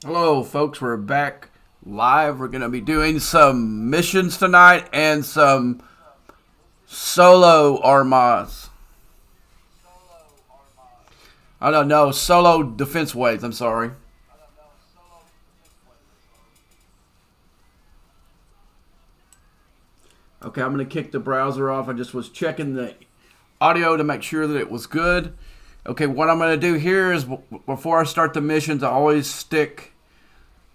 Hello, folks. We're back live. We're going to be doing some missions tonight and some solo armas. I don't know, solo defense waves. I'm sorry. Okay, I'm going to kick the browser off. I just was checking the audio to make sure that it was good. Okay, what I'm going to do here is before I start the missions, I always stick.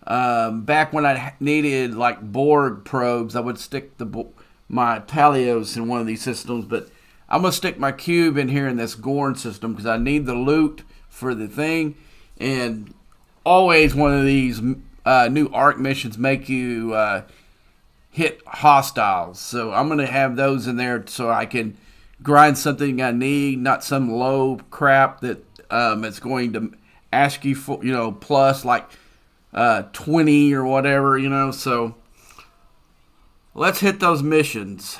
Back when I needed like Borg probes, I would stick my Talios in one of these systems. But I'm gonna stick my cube in here in this Gorn system because I need the loot for the thing. And always one of these new Arc missions make you hit hostiles. So I'm gonna have those in there so I can grind something I need, not some low crap that it's going to ask you for, plus like 20 or whatever, So let's hit those missions.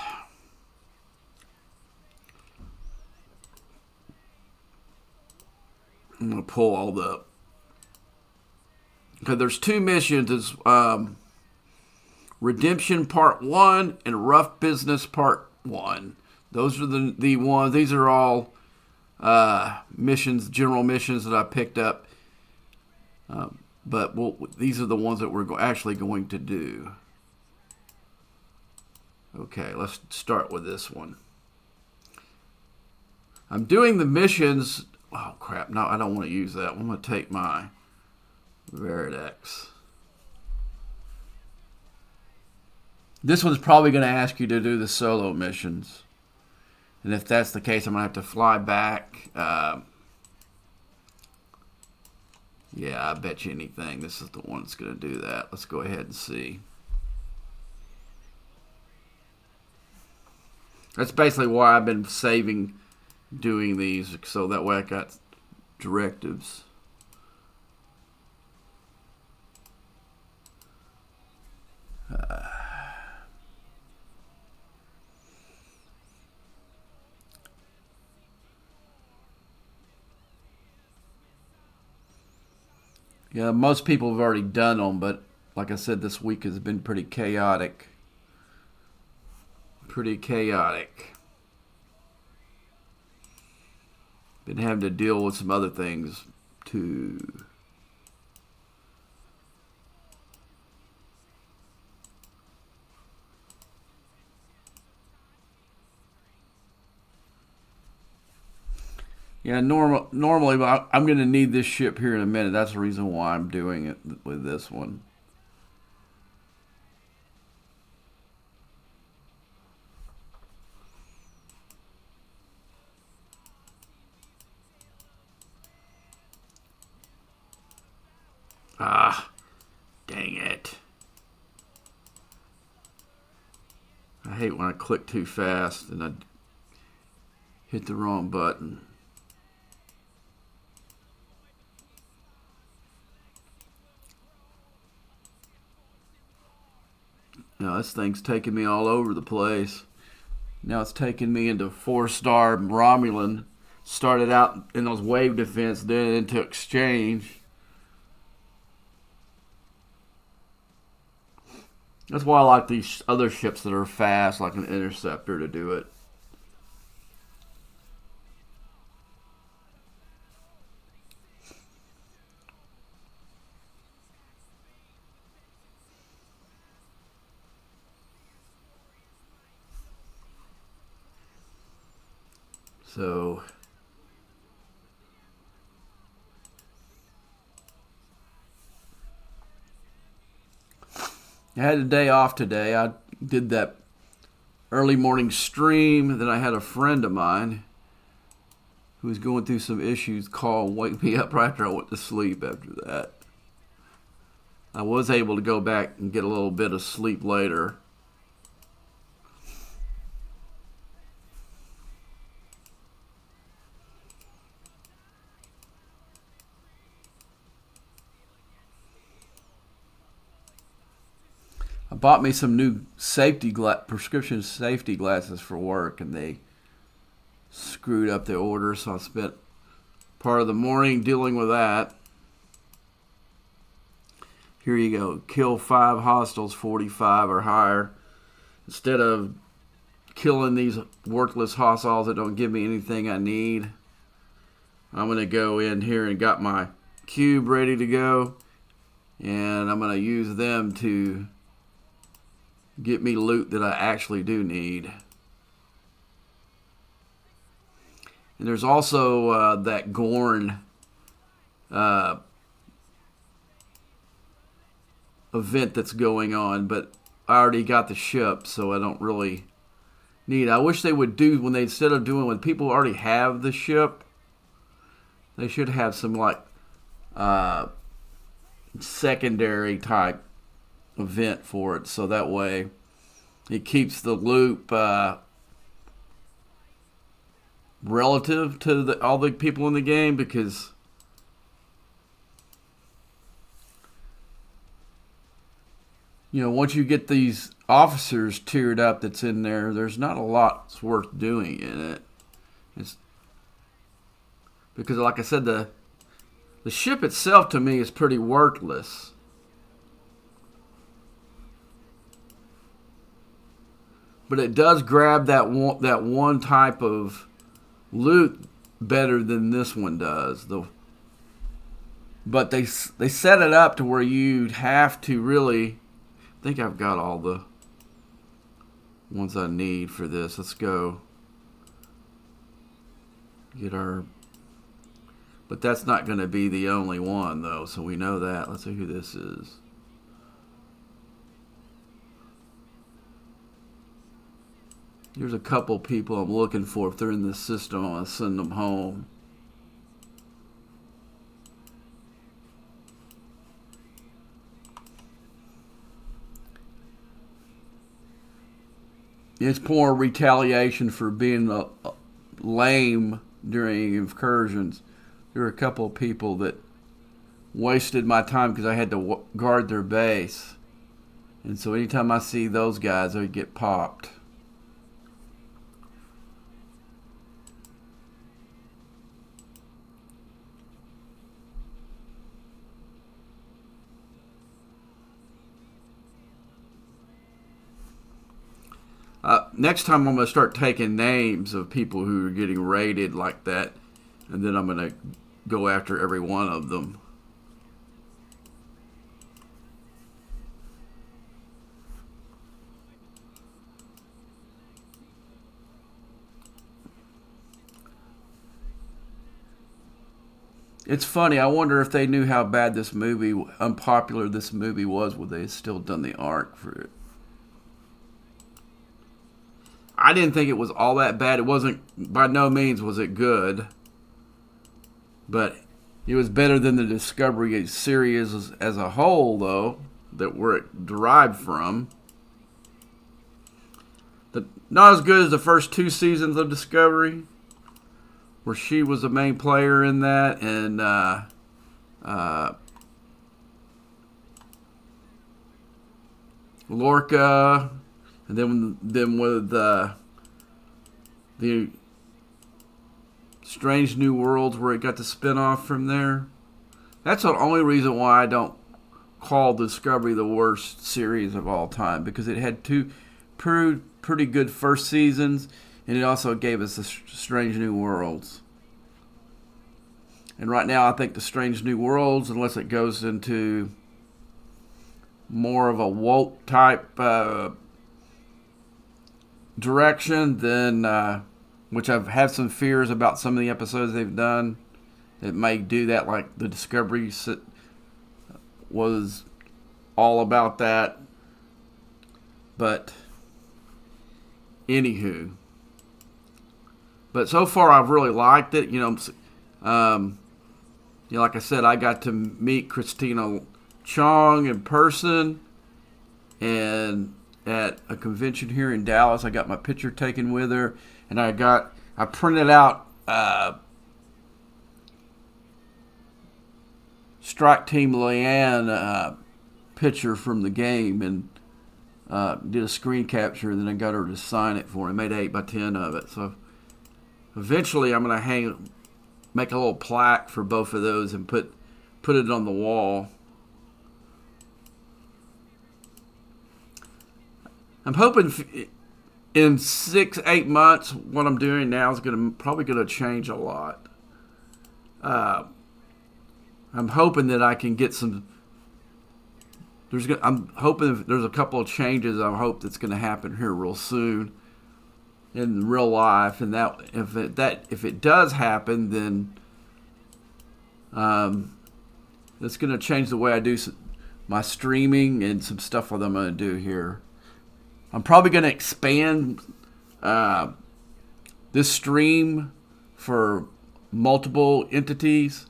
I'm going to pull all the. Okay, there's two missions. It's Redemption Part 1 and Rough Business Part 1. Those are the ones. These are all missions, general missions that I picked up. But these are the ones that we're actually going to do. Okay, let's start with this one. I'm doing the missions. Oh, crap. No, I don't want to use that. I'm going to take my Veridex. This one's probably going to ask you to do the solo missions. And if that's the case, I'm going to have to fly back. Yeah, I bet you anything this is the one that's going to do that. Let's go ahead and see. That's basically why I've been saving doing these, so that way I got directives. Yeah, most people have already done them, but like I said, this week has been pretty chaotic. Been having to deal with some other things too. Yeah, normally, but I'm going to need this ship here in a minute. That's the reason why I'm doing it with this one. Ah, dang it. I hate when I click too fast and I hit the wrong button. Now this thing's taking me all over the place. Now it's taking me into 4-star Romulan. Started out in those wave defense, then into exchange. That's why I like these other ships that are fast, like an interceptor, to do it. So I had a day off today. I did that early morning stream. Then I had a friend of mine who was going through some issues call and wake me up right after I went to sleep after that. I was able to go back and get a little bit of sleep later. I bought me some new prescription safety glasses for work, and they screwed up the order, so I spent part of the morning dealing with that. Here you go. Kill 5 hostiles, 45 or higher. Instead of killing these worthless hostiles that don't give me anything I need, I'm going to go in here and got my cube ready to go. And I'm going to use them to get me loot that I actually do need. And there's also that Gorn event that's going on, but I already got the ship, so I don't really need it. I wish they would do, when they, instead of doing when people already have the ship, they should have some like secondary type event for it, so that way it keeps the loop relative to all the people in the game, because once you get these officers tiered up that's in there, there's not a lot that's worth doing in it. It's because, like I said, the ship itself to me is pretty worthless. But it does grab that one type of loot better than this one does. But they set it up to where you'd have to really... I think I've got all the ones I need for this. Let's go get our... But that's not going to be the only one, though, so we know that. Let's see who this is. Here's a couple people I'm looking for. If they're in this system, I'm going to send them home. It's more retaliation for being lame during incursions. There were a couple of people that wasted my time because I had to guard their base. And so anytime I see those guys, I get popped. Next time I'm going to start taking names of people who are getting raided like that, and then I'm going to go after every one of them. It's funny, I wonder if they knew how bad this movie, unpopular this movie was, would they have still done the arc for it? I didn't think it was all that bad. It wasn't, by no means was it good. But it was better than the Discovery series as a whole, though, that where it derived from. Not as good as the first 2 seasons of Discovery, where she was the main player in that, and Lorca. And then with the Strange New Worlds, where it got the spin-off from there. That's the only reason why I don't call Discovery the worst series of all time, because it had 2 pretty good first seasons, and it also gave us the Strange New Worlds. And right now I think the Strange New Worlds, unless it goes into more of a woke type direction, then which I've had some fears about some of the episodes they've done. It may do that, like the Discovery was all about that. But anywho, but so far I've really liked it. Like I said, I got to meet Christina Chong in person, and at a convention here in Dallas, I got my picture taken with her, and I printed out Strike Team Leanne picture from the game, and did a screen capture, and then I got her to sign it for me. Made 8x10 of it. So eventually I'm going to make a little plaque for both of those and put it on the wall. I'm hoping in 6-8 months, what I'm doing now is probably gonna change a lot. Uh, I'm hoping that I can get some. I'm hoping there's a couple of changes. I hope that's going to happen here real soon in real life, and that if it does happen, then it's going to change the way I do my streaming and some stuff that I'm going to do here. I'm probably going to expand this stream for multiple entities,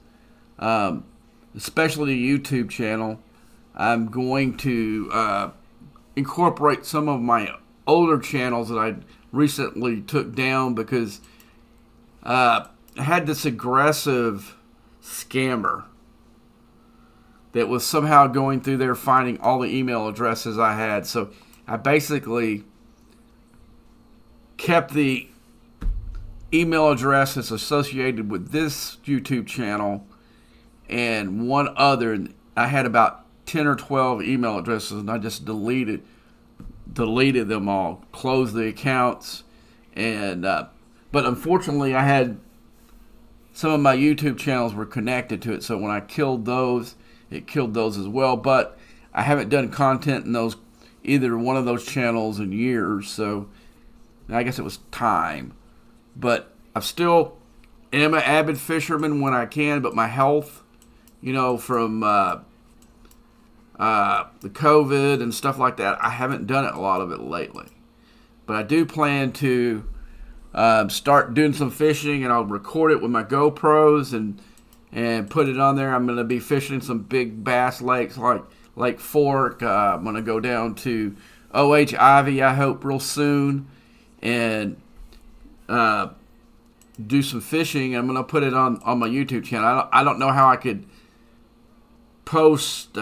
especially the YouTube channel. I'm going to incorporate some of my older channels that I recently took down because I had this aggressive scammer that was somehow going through there finding all the email addresses I had. So I basically kept the email addresses associated with this YouTube channel and one other. I had about 10 or 12 email addresses, and I just deleted them all, closed the accounts, and but unfortunately I had some of my YouTube channels were connected to it, so when I killed those, it killed those as well. But I haven't done content in either one of those channels in years, so I guess it was time. But I still am an avid fisherman when I can, but my health, from the COVID and stuff like that, I haven't done a lot of it lately. But I do plan to start doing some fishing, and I'll record it with my GoPros and put it on there. I'm going to be fishing some big bass lakes like Lake Fork. I'm going to go down to O.H. Ivy, I hope, real soon, and do some fishing. I'm going to put it on my YouTube channel. I don't know how I could post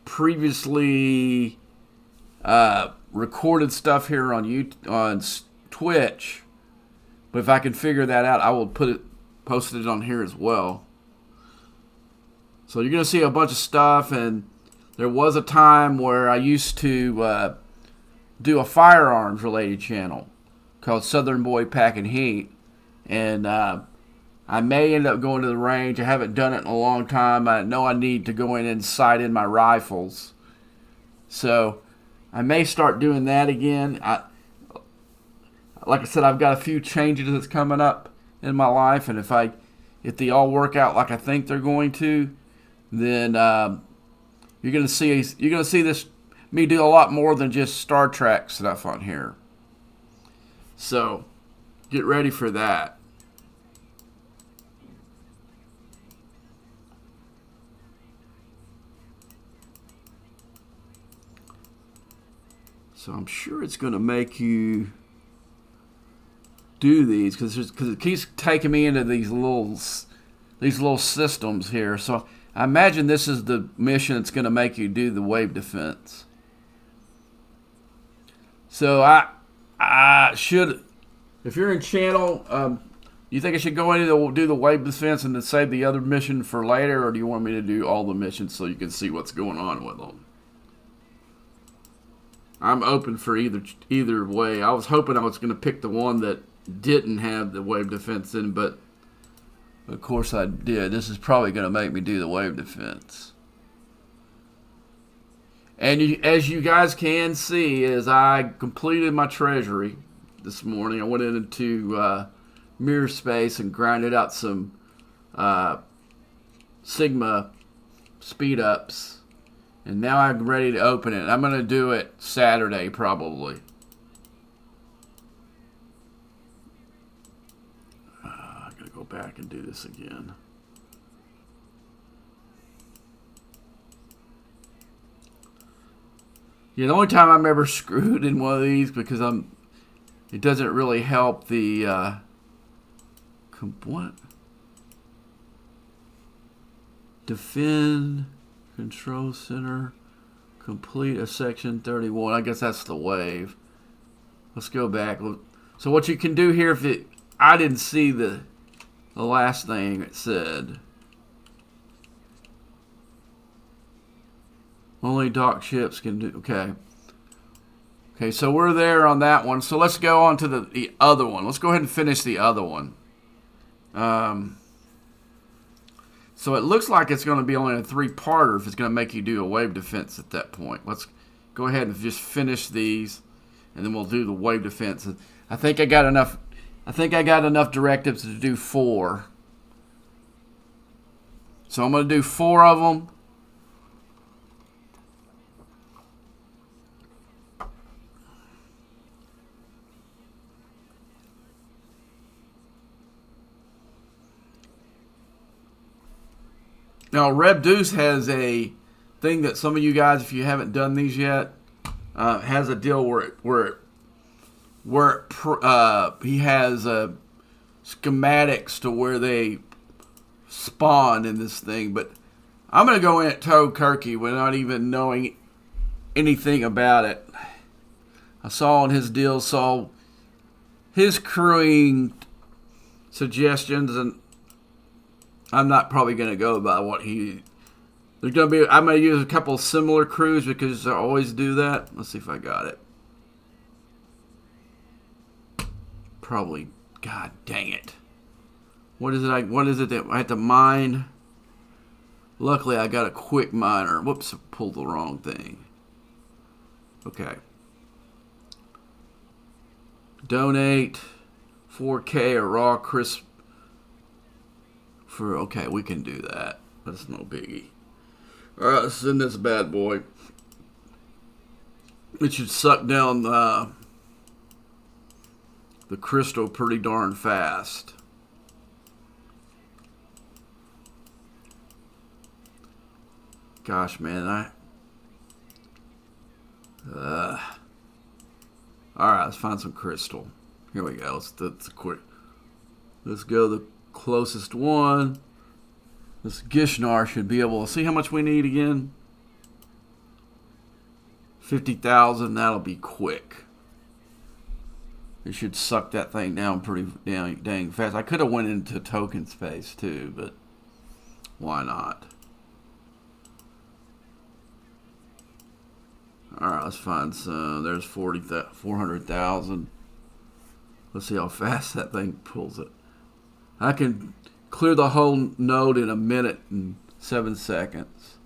previously recorded stuff here on Twitch, but if I can figure that out, I will post it on here as well. So you're gonna see a bunch of stuff, and there was a time where I used to do a firearms related channel called Southern Boy Packing Heat, and I may end up going to the range. I haven't done it in a long time. I know I need to go in and sight in my rifles. So I may start doing that again. Like I said, I've got a few changes that's coming up in my life, and if they all work out like I think they're going to, then you're gonna see this me do a lot more than just Star Trek stuff on here. So get ready for that. So I'm sure it's going to make you do these because it keeps taking me into these little systems here. So I imagine this is the mission that's going to make you do the wave defense. So I should, if you're in channel, you think I should go in and do the wave defense and then save the other mission for later, or do you want me to do all the missions so you can see what's going on with them? I'm open for either way. I was hoping I was going to pick the one that didn't have the wave defense in, but of course I did. This is probably going to make me do the wave defense. And as you guys can see, as I completed my treasury this morning, I went into mirror space and grinded out some Sigma speed ups. And now I'm ready to open it. I'm going to do it Saturday probably. I'm going to go back and do this again. Yeah, the only time I'm ever screwed in one of these because it doesn't really help the what? Defend control center, complete a section 31. I guess that's the wave. Let's go back. So what you can do here, I didn't see the last thing it said. Only dock ships can do. Okay. Okay, so we're there on that one. So let's go on to the other one. Let's go ahead and finish the other one. So it looks like it's going to be only a 3-parter if it's going to make you do a wave defense at that point. Let's go ahead and just finish these, and then we'll do the wave defense. I think I got enough. I think I got enough directives to do 4. So I'm going to do 4 of them. Now, Reb Deuce has a thing that some of you guys, if you haven't done these yet, has a deal where he has schematics to where they spawn in this thing. But I'm going to go in at Toe Kirky without even knowing anything about it. I saw on his deal, saw his crewing suggestions, and I'm not probably going to go by what he. There's going to be. I'm going to use a couple of similar crews because I always do that. Let's see if I got it. Probably. God dang it. What is it? What is it that I have to mine? Luckily, I got a quick miner. Whoops! I pulled the wrong thing. Okay. Donate 4K or raw crisp. Okay, we can do that. That's no biggie. Alright, let's send this bad boy. It should suck down the crystal pretty darn fast. Gosh, man, Alright, let's find some crystal. Here we go. Let's quick. Let's go the closest one. This Gishnar should be able to see how much we need again. 50,000. That'll be quick. It should suck that thing down pretty dang fast. I could have went into token space too, but why not? All right, let's find some. There's 400,000. Let's see how fast that thing pulls it. I can clear the whole node in a minute and 7 seconds.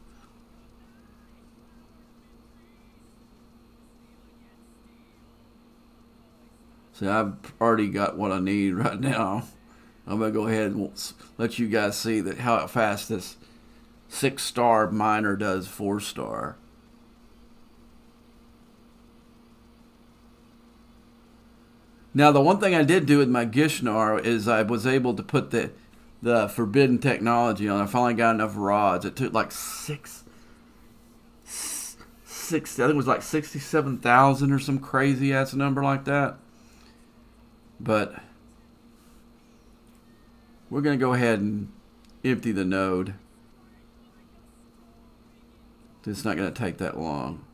See, I've already got what I need right now. I'm going to go ahead and let you guys see that how fast this 6-star miner does 4-star. Now, the one thing I did do with my Gishnar is I was able to put the forbidden technology on. I finally got enough rods. It took like six. I think it was like 67,000 or some crazy ass number like that. But we're gonna go ahead and empty the node. It's not gonna take that long.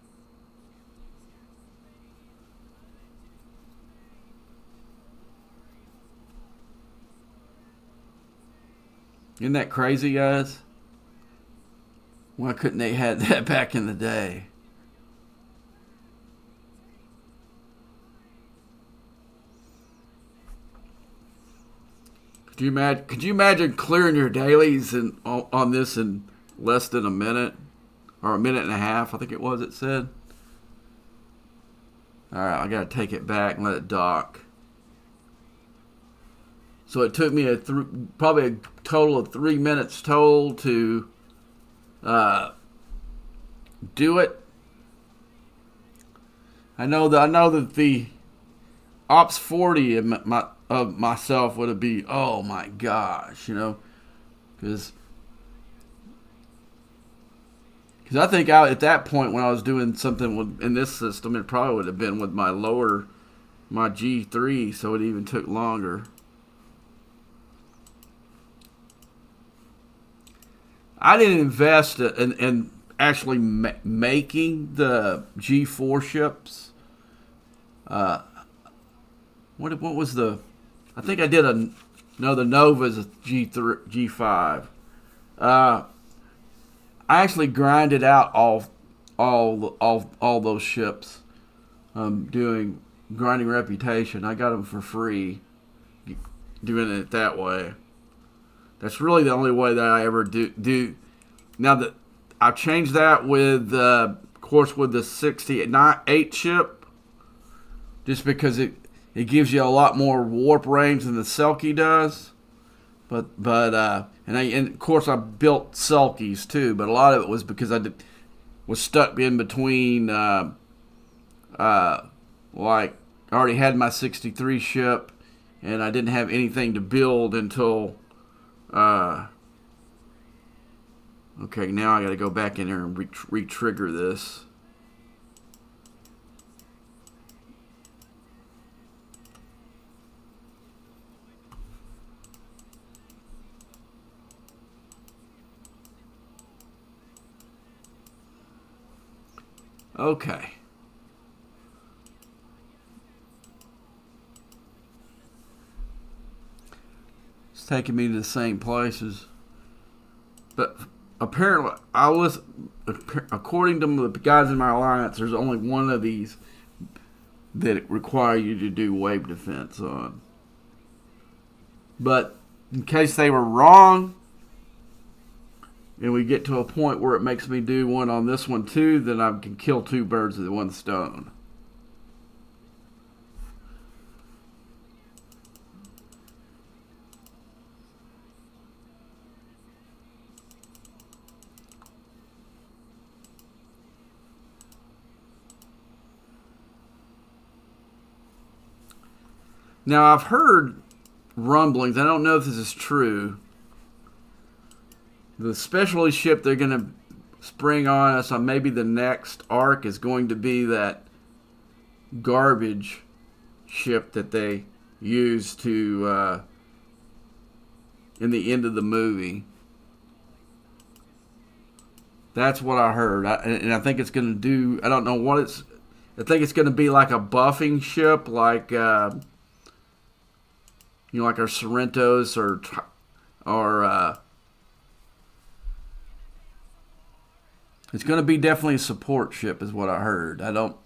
Isn't that crazy, guys? Why couldn't they had that back in the day? Could you imagine clearing your dailies on this in less than a minute? Or a minute and a half, I think it was, it said. Alright, I gotta take it back and let it dock. So it took me probably a total of 3 minutes total to do it. I know that the Ops 40 of myself would be, oh my gosh, because I think at that point when I was doing something in this system, it probably would have been with my G3, so it even took longer. I didn't invest in actually making the G4 ships. What was the? I think I did the Nova's G3 G5. I actually grinded out all those ships. doing grinding reputation. I got them for free, doing it that way. That's really the only way that I ever do. Now that I've changed that with, of course, with the 68 ship, just because it gives you a lot more warp range than the Selkie does. And of course I built Selkies too, but a lot of it was because was stuck in between. Like I already had my 63 ship, and I didn't have anything to build until. Okay, now I got to go back in here and re-trigger this. Okay. It's taking me to the same places. But apparently, according to the guys in my alliance, there's only one of these that require you to do wave defense on. But in case they were wrong, and we get to a point where it makes me do one on this one too, then I can kill two birds with one stone. Now, I've heard rumblings, I don't know if this is true. The specialty ship they're going to spring on us on maybe the next arc is going to be that garbage ship that they use to in the end of the movie. That's what I heard, and I think it's going to do. I don't know what it's. I think it's going to be like a buffing ship, like like our Sorrentos or it's going to be definitely a support ship, is what I heard. I don't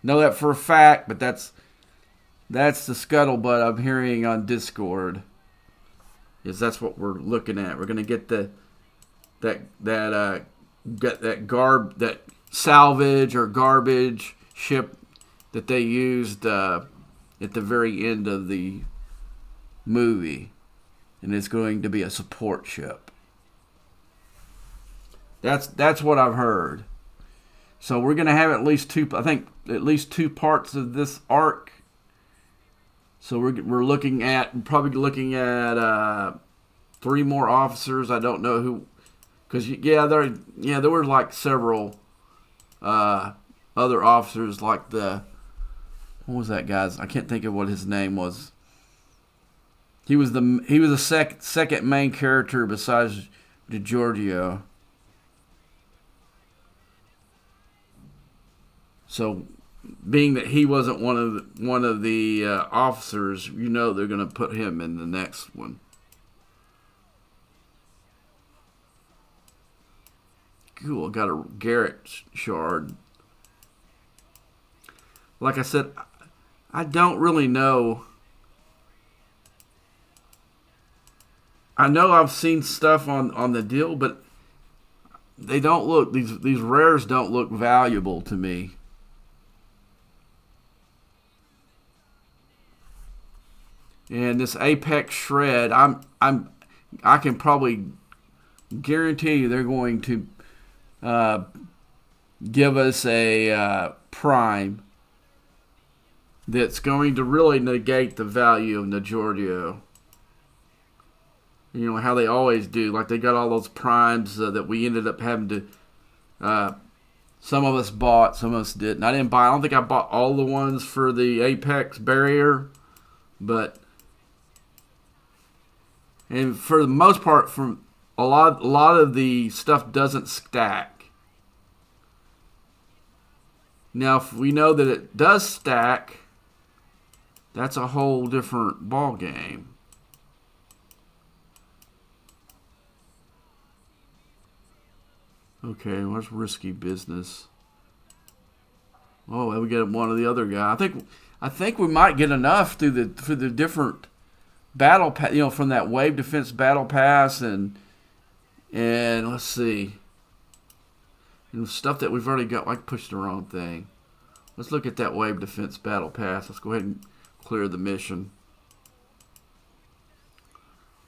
know that for a fact, but that's the scuttlebutt I'm hearing on Discord. Is that's what we're looking at? We're going to get that salvage or garbage ship that they used at the very end of the movie, and it's going to be a support ship. That's what I've heard. So we're going to have at least two parts of this arc. So we're probably looking at 3 more officers. I don't know who, because there were like several other officers, like what was that guy's? I can't think of what his name was. He was the second main character besides DiGiorgio. So, being that he wasn't one of the officers, they're going to put him in the next one. Cool, got a Garrett shard. Like I said, I don't really know. I know I've seen stuff on the deal, but they don't look, these rares don't look valuable to me. And this Apex Shred, I can probably guarantee you they're going to give us a prime that's going to really negate the value of DiGiorgio. How they always do. Like they got all those primes that we ended up having to. Some of us bought, some of us didn't. I don't think I bought all the ones for the Apex barrier, and for the most part, from a lot of the stuff doesn't stack. Now, if we know that it does stack, that's a whole different ball game. Okay, what's risky business? Oh, we get one of the other guy. I think we might get enough through the different battle pass, from that wave defense battle pass and let's see, stuff that we've already got. I pushed the wrong thing. Let's look at that wave defense battle pass. Let's go ahead and clear the mission.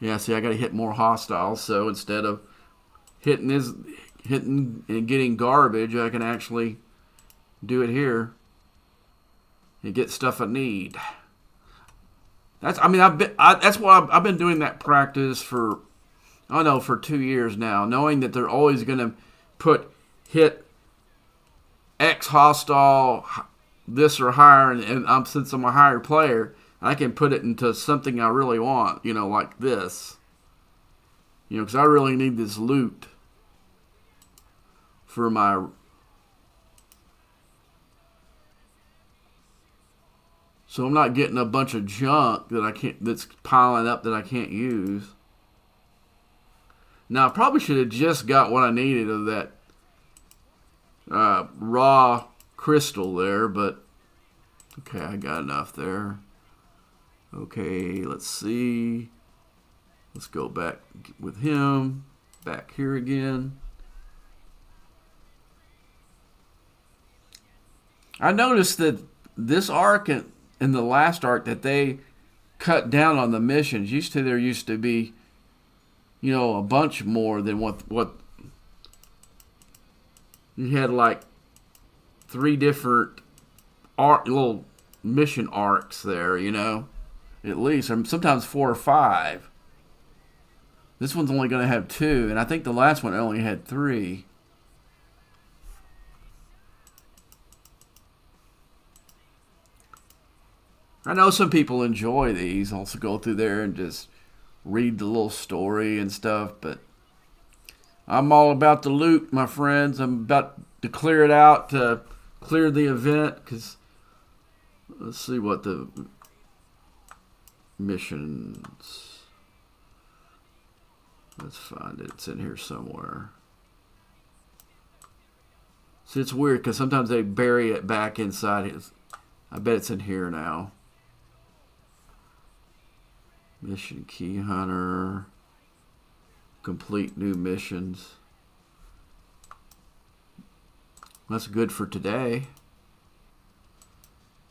Yeah, see, I got to hit more hostiles. So instead of hitting and getting garbage, I can actually do it here and get stuff I need. That's what I've been doing that practice for 2 years now, knowing that they're always going to hit X hostile this or higher, and since I'm a higher player, I can put it into something I really want, like this, because I really need this loot for my. So I'm not getting a bunch of junk that's piling up that I can't use. Now I probably should have just got what I needed of that raw crystal there, but okay, I got enough there. Okay, let's see. Let's go back with him. Back here again. I noticed that this arc and in the last arc that they cut down on the missions. There used to be, a bunch more than what you had, like 3 different little mission arcs there, at least, or sometimes 4 or 5. This one's only going to have 2, and I think the last one only had 3. I know some people enjoy these, also go through there and just read the little story and stuff, but I'm all about the loot, my friends. I'm about to clear it out, to clear the event, because let's see what the missions. Let's find it. It's in here somewhere. See, it's weird because sometimes they bury it back inside his. I bet it's in here now. Mission Key Hunter. Complete new missions. That's good for today.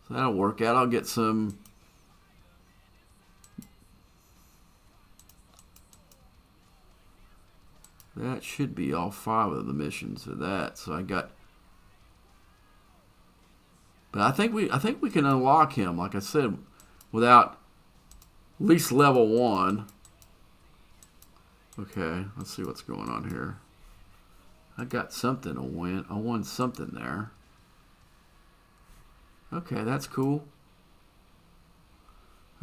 So that'll work out. I'll get some. That should be all 5 of the missions of that. So I got. But I think we can unlock him, like I said, without at least level 1. Okay, let's see what's going on here. I got something to win. I won something there. Okay, that's cool.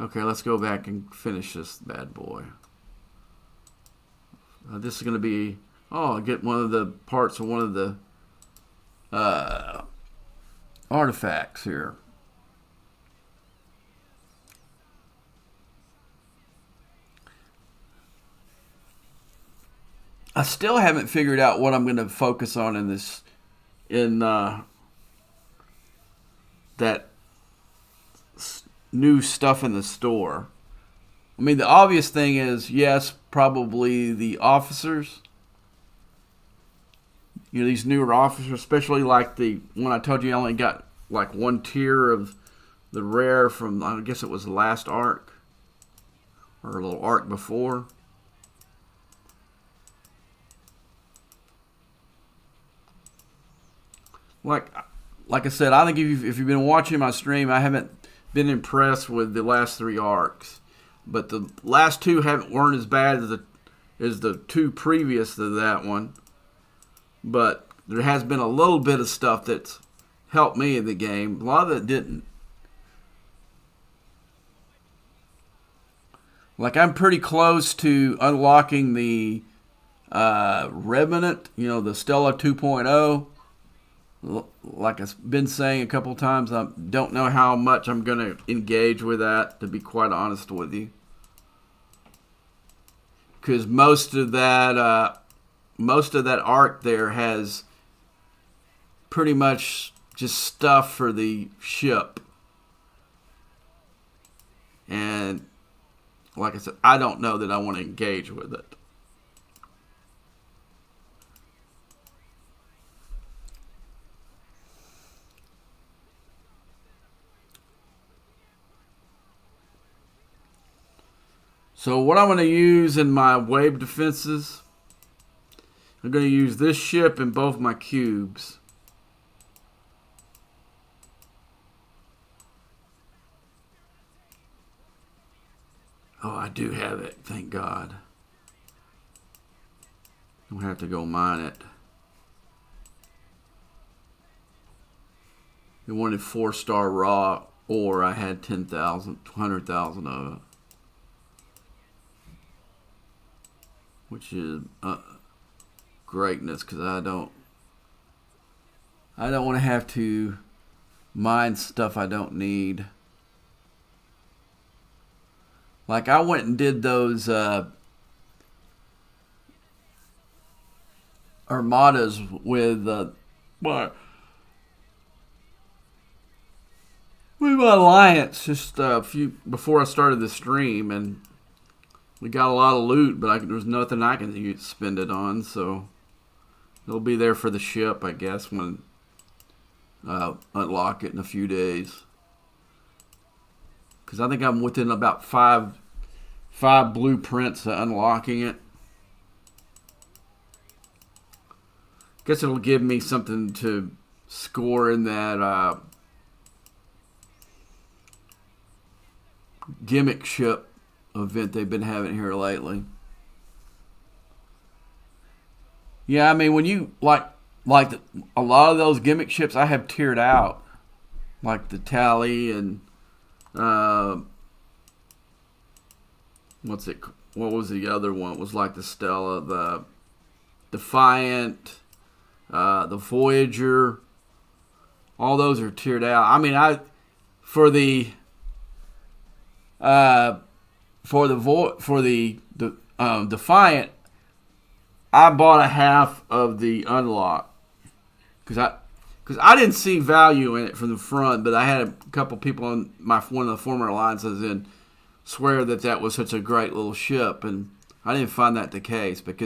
Okay, let's go back and finish this bad boy. This is going to be... Oh, I get one of the parts of one of the artifacts here. I still haven't figured out what I'm going to focus on in this, that new stuff in the store. I mean, the obvious thing is, yes, probably the officers. These newer officers, especially like the one I told you I only got like 1 tier of the rare from, I guess it was the last arc, or a little arc before. Like I said, I think if you've been watching my stream, I haven't been impressed with the last 3 arcs, but the last 2 weren't as bad as the 2 previous to that one. But there has been a little bit of stuff that's helped me in the game. A lot of it didn't. Like, I'm pretty close to unlocking the Revenant, the Stella 2.0. Like I've been saying a couple times, I don't know how much I'm going to engage with that, to be quite honest with you. Because most of that arc there has pretty much just stuff for the ship. And like I said, I don't know that I want to engage with it. So what I'm going to use in my wave defenses, I'm going to use this ship in both my cubes. Oh, I do have it. Thank God. Don't have to go mine it. It wanted 4-star raw, or I had 10,000, 100,000 of it. Which is greatness, because I don't want to have to mine stuff I don't need. Like I went and did those armadas with my alliance just a few before I started the stream, and we got a lot of loot, but there was nothing I can spend it on, so it'll be there for the ship, I guess, when unlock it in a few days. Because I think I'm within about five blueprints of unlocking it. Guess it'll give me something to score in that gimmick ship event they've been having here lately. Yeah, I mean, when you a lot of those gimmick ships I have tiered out, like the Tally and what was the other one? It was like the Stella, the Defiant, the Voyager. All those are tiered out. I mean, for the Defiant, I bought a half of the unlock because I didn't see value in it from the front, but I had a couple people on one of the former alliances swear that was such a great little ship, and I didn't find that the case but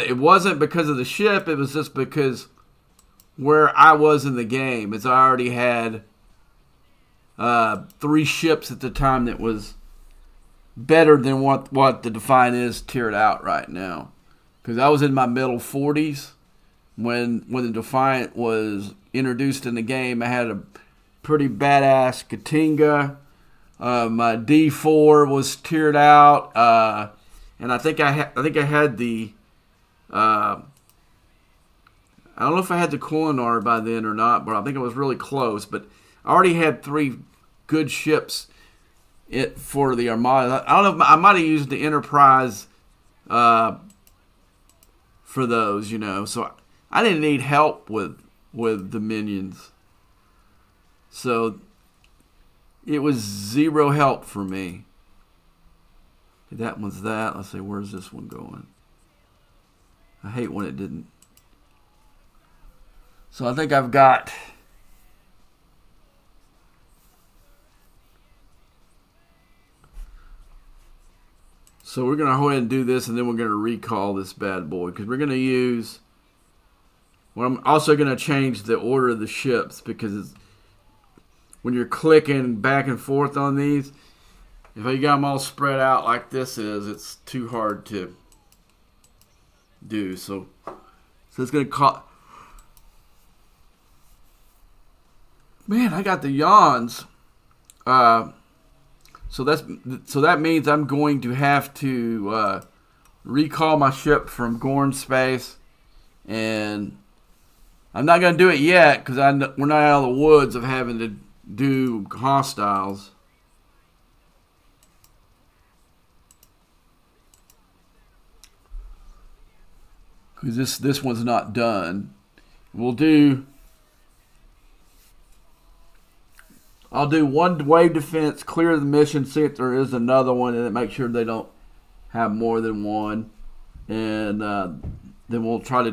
it wasn't because of the ship. It was just because where I was in the game, as I already had 3 ships at the time that was better than what the Defiant is tiered out right now. Because I was in my middle 40s when the Defiant was introduced in the game. I had a pretty badass Katinga. My D4 was tiered out, and I think I had the I don't know if I had the Kulinar by then or not, but I think it was really close. But I already had 3 good ships for the Armada. I don't know if I might have used the Enterprise for those, So I didn't need help with the minions. So it was 0 help for me. That one's that. Let's see, where's this one going? I hate when it didn't. So I think I've got... So we're going to go ahead and do this, and then we're going to recall this bad boy. Because we're going to use... Well, I'm also going to change the order of the ships, because when you're clicking back and forth on these, if you got them all spread out like this it's too hard to do. So it's going to cost... Man, I got the yawns. So that means I'm going to have to recall my ship from Gorn Space, and I'm not going to do it yet because we're not out of the woods of having to do hostiles. Because this one's not done. I'll do one wave defense, clear the mission, see if there is another one, and then make sure they don't have more than one. And then we'll try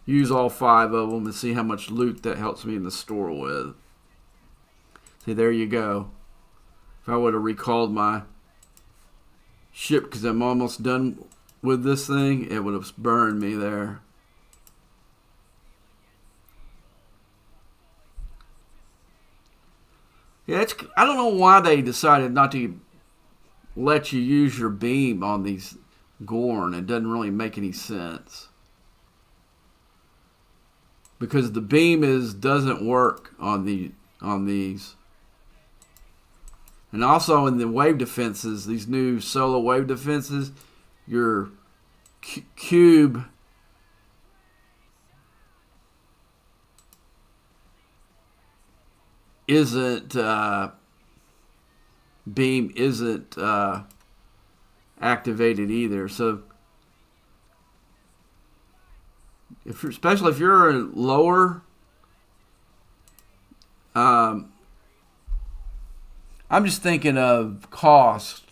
use all 5 of them and see how much loot that helps me in the store with. See, there you go. If I would have recalled my ship because I'm almost done with this thing, it would have burned me there. Yeah, I don't know why they decided not to let you use your beam on these Gorn. It doesn't really make any sense. Because the beam doesn't work on these. And also in the wave defenses, these new solo wave defenses, your cube isn't beam isn't activated either. So especially if you're lower, I'm just thinking of cost.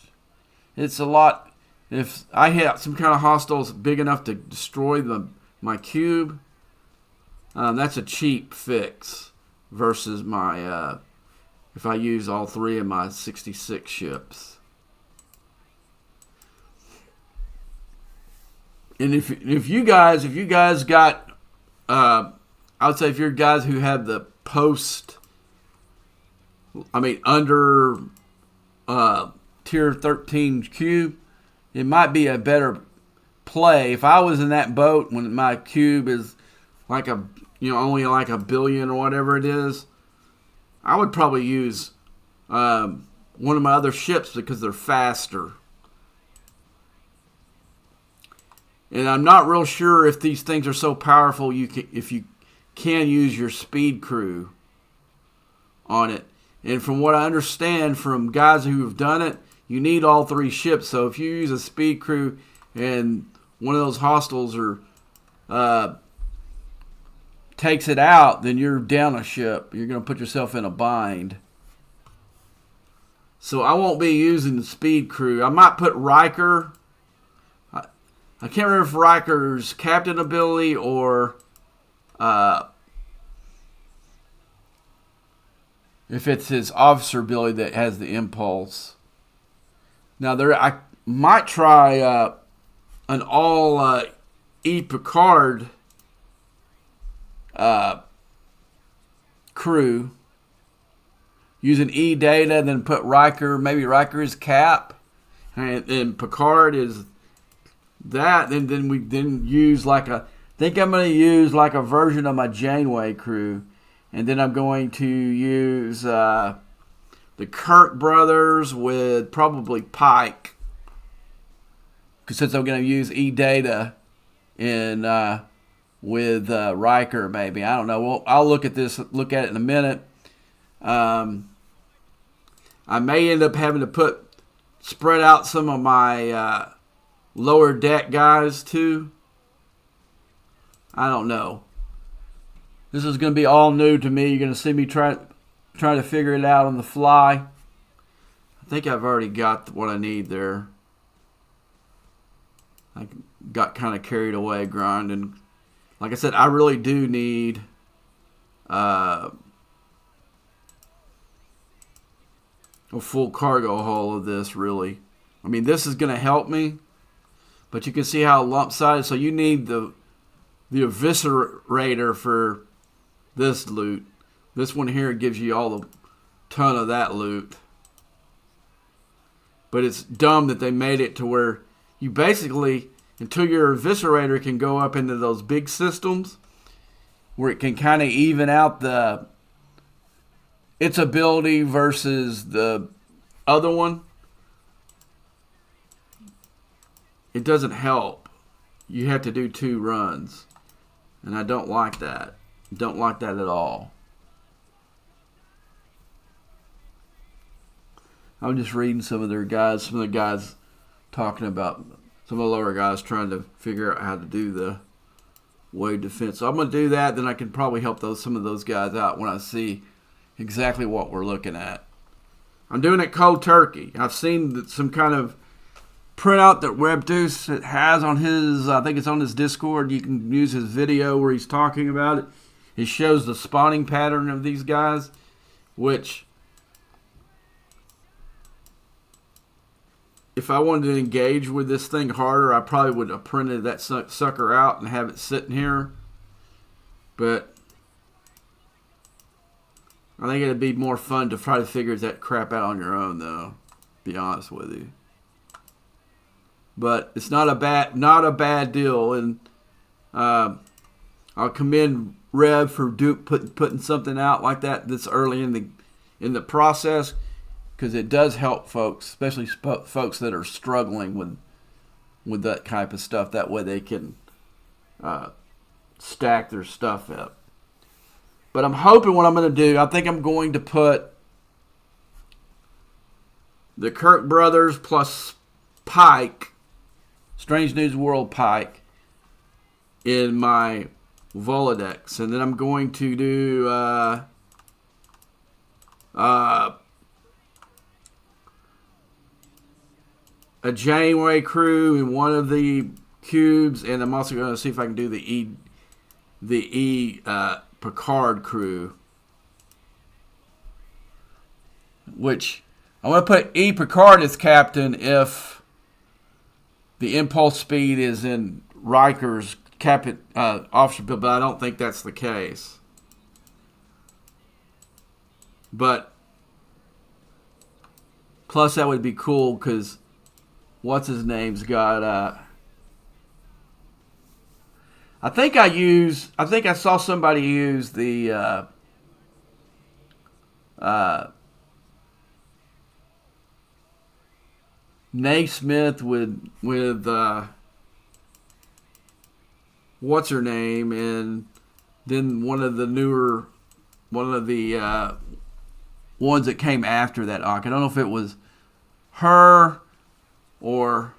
It's a lot. If I hit some kind of hostiles big enough to destroy my cube, that's a cheap fix versus my if I use all 3 of my 66 ships. And if you guys got, I would say if you're guys who have the under tier 13 cube, it might be a better play. If I was in that boat when my cube is like only like a billion or whatever it is, I would probably use one of my other ships because they're faster. And I'm not real sure if these things are so powerful if you can use your speed crew on it. And from what I understand from guys who have done it, you need all 3 ships. So if you use a speed crew and one of those hostiles takes it out, then you're down a ship. You're going to put yourself in a bind. So I won't be using the speed crew. I might put Riker. I can't remember if Riker's captain ability or if it's his officer ability that has the impulse. Now I might try an all E Picard crew using E data, then put Riker. Maybe Riker is Cap, and Picard is that. Then we use I think I'm going to use like a version of my Janeway crew, and then I'm going to use the Kirk brothers with probably Pike, because since I'm going to use E data in with Riker, maybe. I don't know. Well, I'll look at it in a minute. I may end up having to spread out some of my lower deck guys too. I don't know. This is going to be all new to me. You're going to see me try to figure it out on the fly. I think I've already got what I need there. I got kind of carried away grinding. Like I said, I really do need a full cargo hull of this, really. I mean, this is going to help me, but you can see how lump-sided. So you need the eviscerator for this loot. This one here gives you all the ton of that loot. But it's dumb that they made it to where you basically, until your eviscerator can go up into those big systems, where it can kind of even out its ability versus the other one, it doesn't help. You have to do 2 runs. And I don't like that. Don't like that at all. I'm just reading some of the guys talking about some of the lower guys trying to figure out how to do the wave defense. So I'm going to do that, then I can probably help some of those guys out when I see exactly what we're looking at. I'm doing it cold turkey. I've seen some kind of printout that Webdeuce has on his, I think it's on his Discord. You can use his video where he's talking about it. It shows the spawning pattern of these guys, which, if I wanted to engage with this thing harder, I probably would have printed that sucker out and have it sitting here. But I think it'd be more fun to try to figure that crap out on your own, though. Be honest with you. But it's not a bad deal, and I'll commend Rev for putting something out like that this early in the process, because it does help folks, especially folks that are struggling with that type of stuff. That way they can stack their stuff up. But I'm hoping what I'm going to do, I think I'm going to put the Kirk Brothers plus Pike, Strange News World Pike, in my Volodex. And then I'm going to do a Janeway crew in one of the cubes, and I'm also going to see if I can do the E Picard crew, which I want to put E Picard as captain if the impulse speed is in Riker's officer bill, but I don't think that's the case. But plus that would be cool because what's his name's got I think I saw somebody use the Naismith with what's her name, and then one of the ones that came after that arc. I don't know if it was her or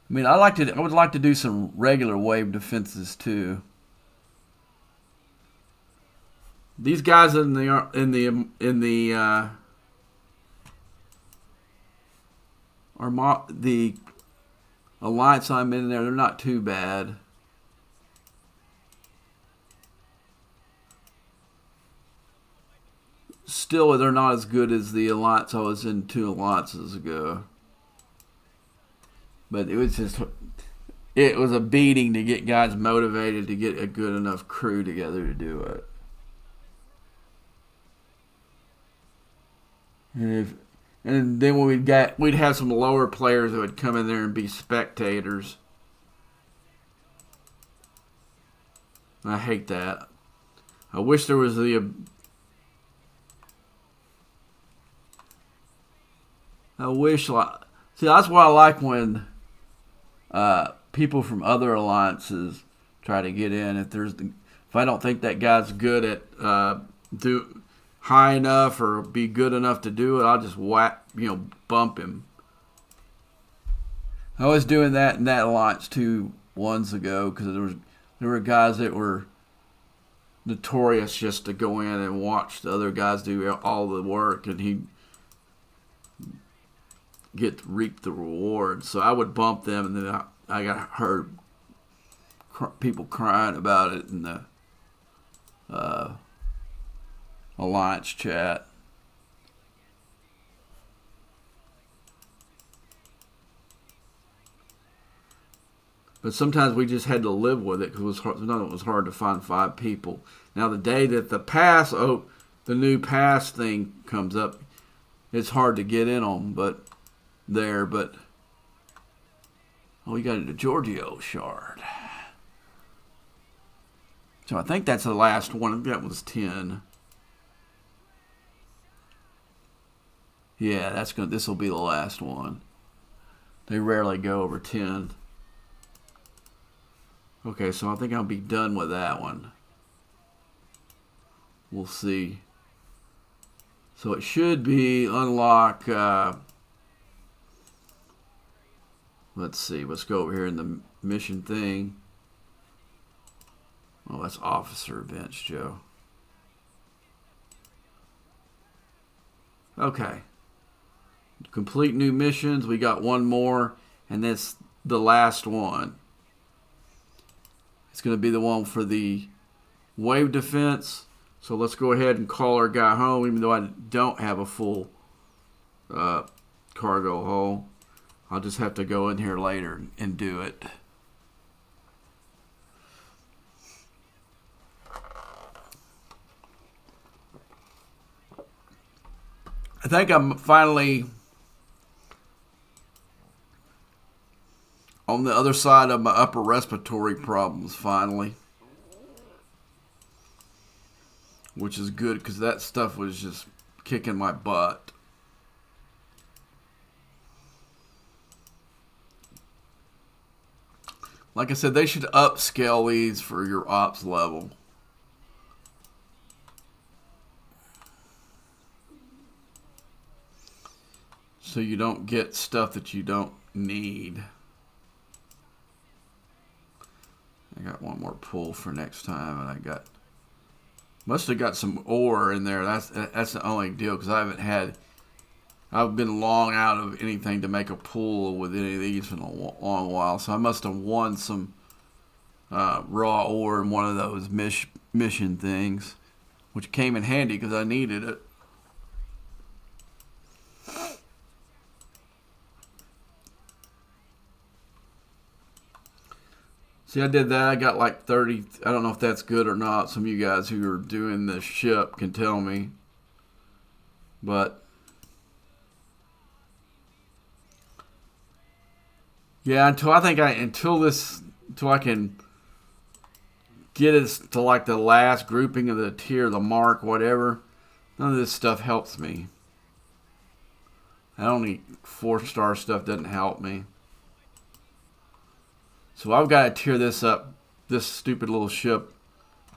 I mean, I would like to do some regular wave defenses too. These guys in the alliance I'm in there, they're not too bad. Still, they're not as good as the alliance I was in 2 alliances ago. But it was a beating to get guys motivated to get a good enough crew together to do it. And then we'd have some lower players that would come in there and be spectators. I hate that. I wish there was see, that's why I like when people from other alliances try to get in. If I don't think that guy's good at high enough or be good enough to do it, I'll just bump him. I was doing that in that alliance 2 ones ago because there were guys that were notorious just to go in and watch the other guys do all the work, and he'd reap the reward. So I would bump them, and then I got heard people crying about it in the alliance chat. But sometimes we just had to live with it because it was hard to find 5 people. Now the day that the new pass thing comes up, it's hard to get in on, but we got into Giorgio shard. So I think that's the last one. That was 10. Yeah, this will be the last one. They rarely go over 10. Okay, so I think I'll be done with that one. We'll see. So it should be unlock. Let's see. Let's go over here in the mission thing. Oh, that's officer events, Joe. Okay. Complete new missions. We got one more, and that's the last one. It's going to be the one for the wave defense. So let's go ahead and call our guy home, even though I don't have a full cargo hull. I'll just have to go in here later and do it. I think I'm finally on the other side of my upper respiratory problems, finally. Which is good, because that stuff was just kicking my butt. Like I said, they should upscale these for your ops level. So you don't get stuff that you don't need. I got one more pull for next time, and must have got some ore in there. That's the only deal, because I've been long out of anything to make a pool with any of these in a long while. So I must have won some raw ore in one of those mission things, which came in handy because I needed it. See, I did that. I got like 30. I don't know if that's good or not. Some of you guys who are doing the ship can tell me. But yeah, until I can get it to like the last grouping of the tier, the mark, whatever, none of this stuff helps me. I only 4-star stuff doesn't help me. So I've got to tear this stupid little ship,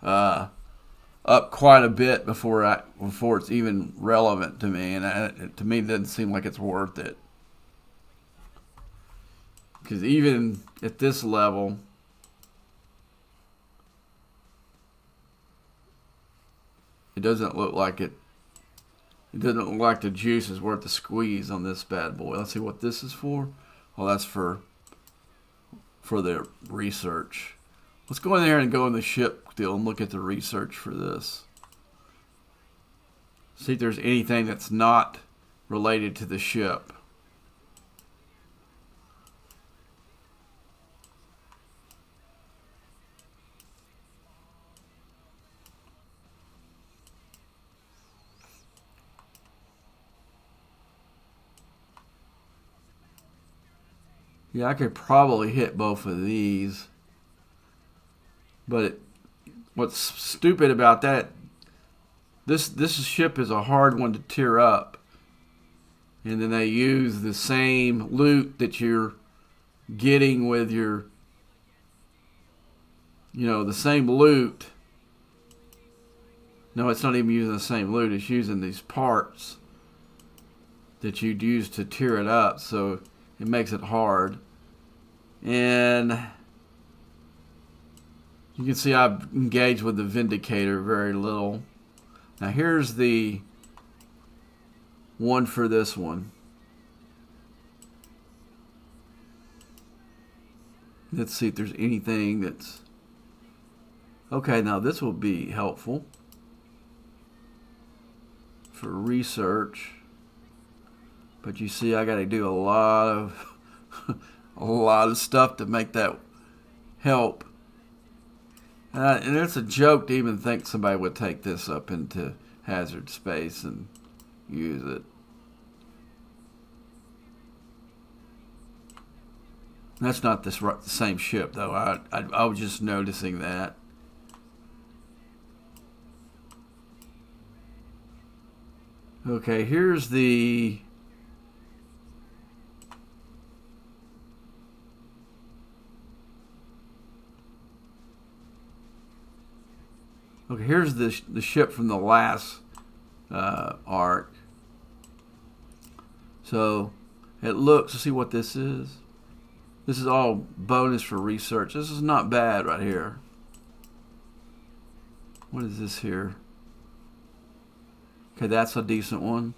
up quite a bit before it's even relevant to me, and to me it doesn't seem like it's worth it. Because even at this level, it doesn't look like it. It doesn't look like the juice is worth the squeeze on this bad boy. Let's see what this is for. Oh, that's for the research. Let's go in there and go in the ship deal and look at the research for this. See if there's anything that's not related to the ship. Yeah, I could probably hit both of these. But what's stupid about that, this ship is a hard one to tear up. And then they use the same loot that you're getting with your, the same loot. No, it's not even using the same loot. It's using these parts that you'd use to tear it up. So it makes it hard. And you can see I've engaged with the Vindicator very little. Now here's the one for this one. Let's see if there's anything that's... Okay, now this will be helpful for research. But you see I got to do a lot of stuff to make that help. And it's a joke to even think somebody would take this up into hazard space and use it. That's not the same ship, though. I was just noticing that. Okay, here's the... Okay, here's the ship from the last arc. So it looks, let's see what this is. This is all bonus for research. This is not bad right here. What is this here? Okay, that's a decent one.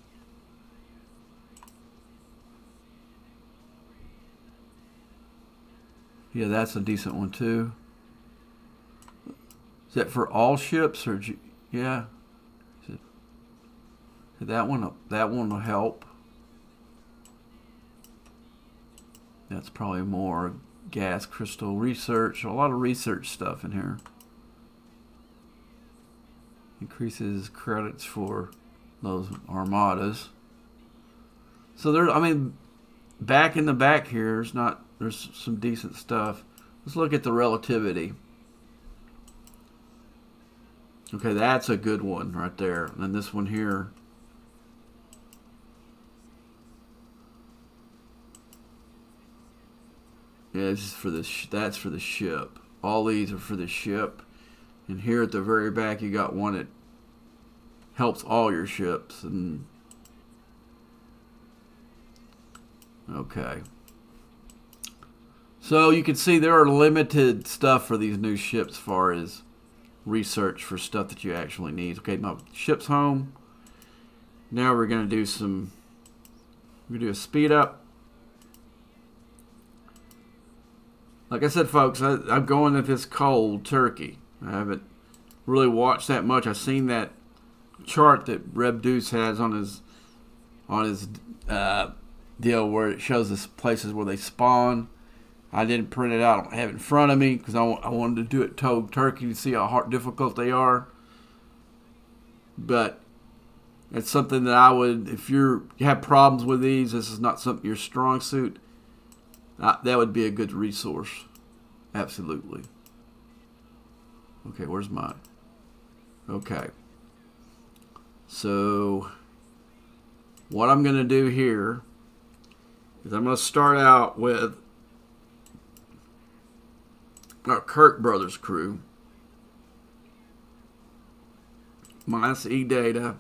Yeah, that's a decent one too. Is that for all ships or? Yeah. That one will help. That's probably more gas crystal research. A lot of research stuff in here. Increases credits for those armadas. So there, I mean, back in the back here, there's some decent stuff. Let's look at the relativity. Okay, that's a good one right there. And then this one here. Yeah, this is for that's for the ship. All these are for the ship. And here at the very back, you got one that helps all your ships. And okay. So you can see there are limited stuff for these new ships as far as research for stuff that you actually need. Okay, my ship's home. Now we're going to do a speed up. Like I said, folks, I'm going with this cold turkey. I haven't really watched that much. I've seen that chart that Reb Deuce has on his deal where it shows us places where they spawn. I didn't print it out. I don't have it in front of me because I wanted to do it cold turkey to see how difficult they are. But it's something that I would, if you have problems with these, this is not something your strong suit. That would be a good resource. Absolutely. Okay, where's mine? Okay. So, what I'm going to do here is I'm going to start out with our Kirk Brothers crew. Minus E data.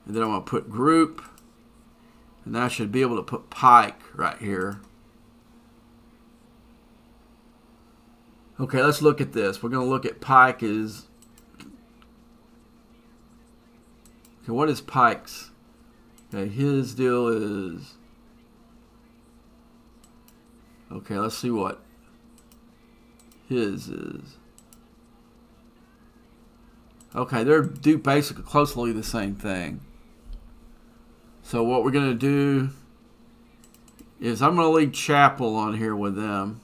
And then I'm going to put group. And I should be able to put Pike right here. Okay, let's look at this. We're going to look at Pike is... Okay, what is Pike's? Okay, his deal is... Okay, let's see what his is. Okay, they're do basically closely the same thing. So what we're going to do is I'm going to leave Chapel on here with them.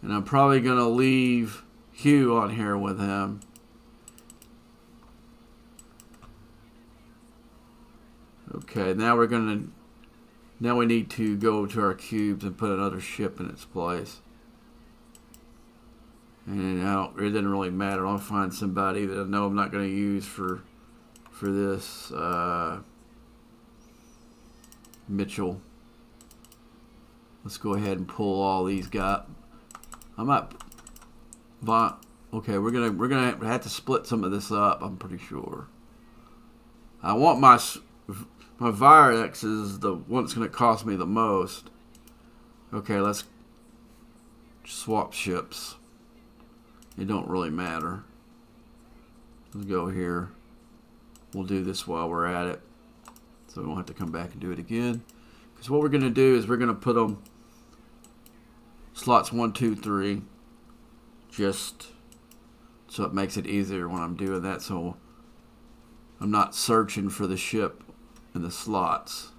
And I'm probably going to leave Hugh on here with him. Okay, now we need to go to our cubes and put another ship in its place. And now it doesn't really matter. I'll find somebody that I know I'm not going to use for this Mitchell. Let's go ahead and pull all these guys. I might. Okay, we're gonna have to split some of this up. I'm pretty sure. I want my Virex is the one that's gonna cost me the most. Okay, let's swap ships. It don't really matter. Let's go here. We'll do this while we're at it, so we won't have to come back and do it again. Because what we're gonna do is we're gonna put them. Slots 1, 2, 3, just so it makes it easier when I'm doing that, so I'm not searching for the ship in the slots.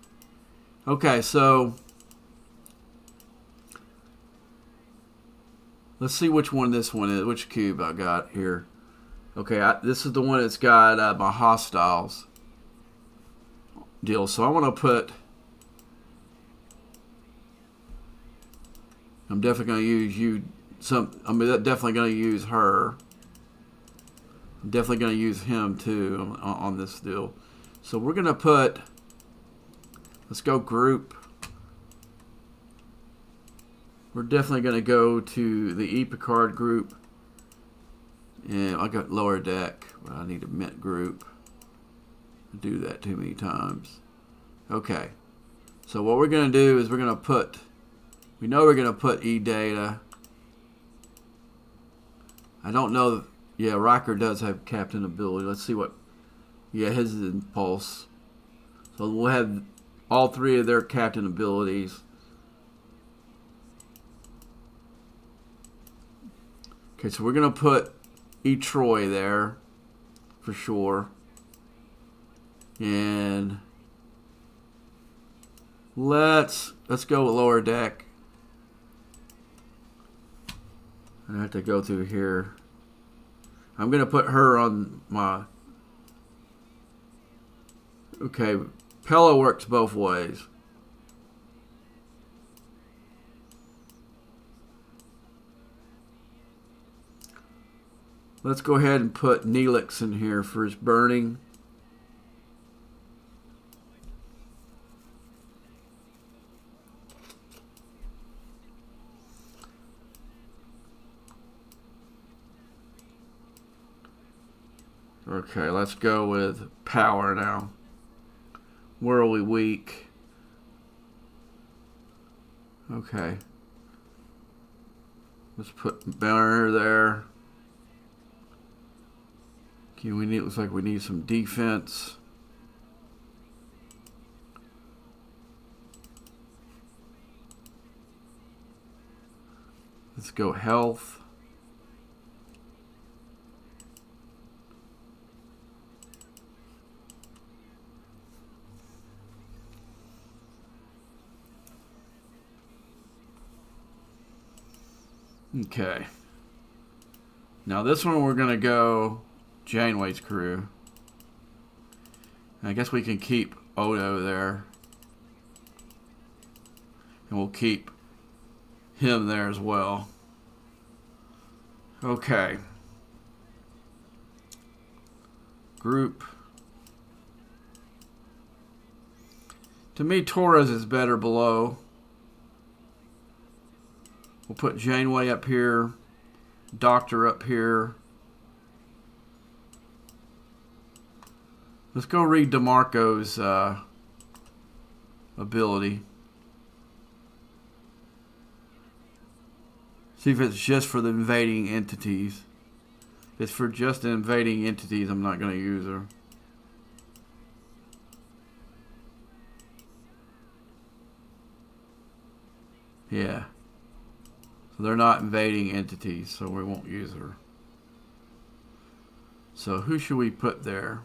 Okay, so let's see which one this one is, which cube I got here. Okay, this is the one that's got my hostiles deal, so I want to put... I'm definitely going to use you. I'm definitely going to use her. I'm definitely going to use him too on this deal. So we're going to put. Let's go group. We're definitely going to go to the E Picard group. And I got lower deck, but I need a mint group. I do that too many times. Okay. So what we're going to do is we're going to put. We know we're going to put E data. I don't know. Yeah, Riker does have captain ability. Let's see what. Yeah, his is impulse. So we'll have all three of their captain abilities. Okay, so we're gonna put Troy there for sure, and let's go lower deck. I have to go through here. I'm gonna put her on my. Okay, Pella works both ways. Let's go ahead and put Neelix in here for his burning. Okay, let's go with power now. Where are we weak? Okay. Let's put Banner there. Okay, looks like we need some defense. Let's go health. Okay. Now this one we're going to go Janeway's crew. I guess we can keep Odo there. And we'll keep him there as well. Okay. Group. To me, Torres is better below. We'll put Janeway up here. Doctor up here. Let's go read DeMarco's ability. See if it's just for the invading entities. If it's for just the invading entities, I'm not going to use her. Yeah. So they're not invading entities, so we won't use her. So who should we put there?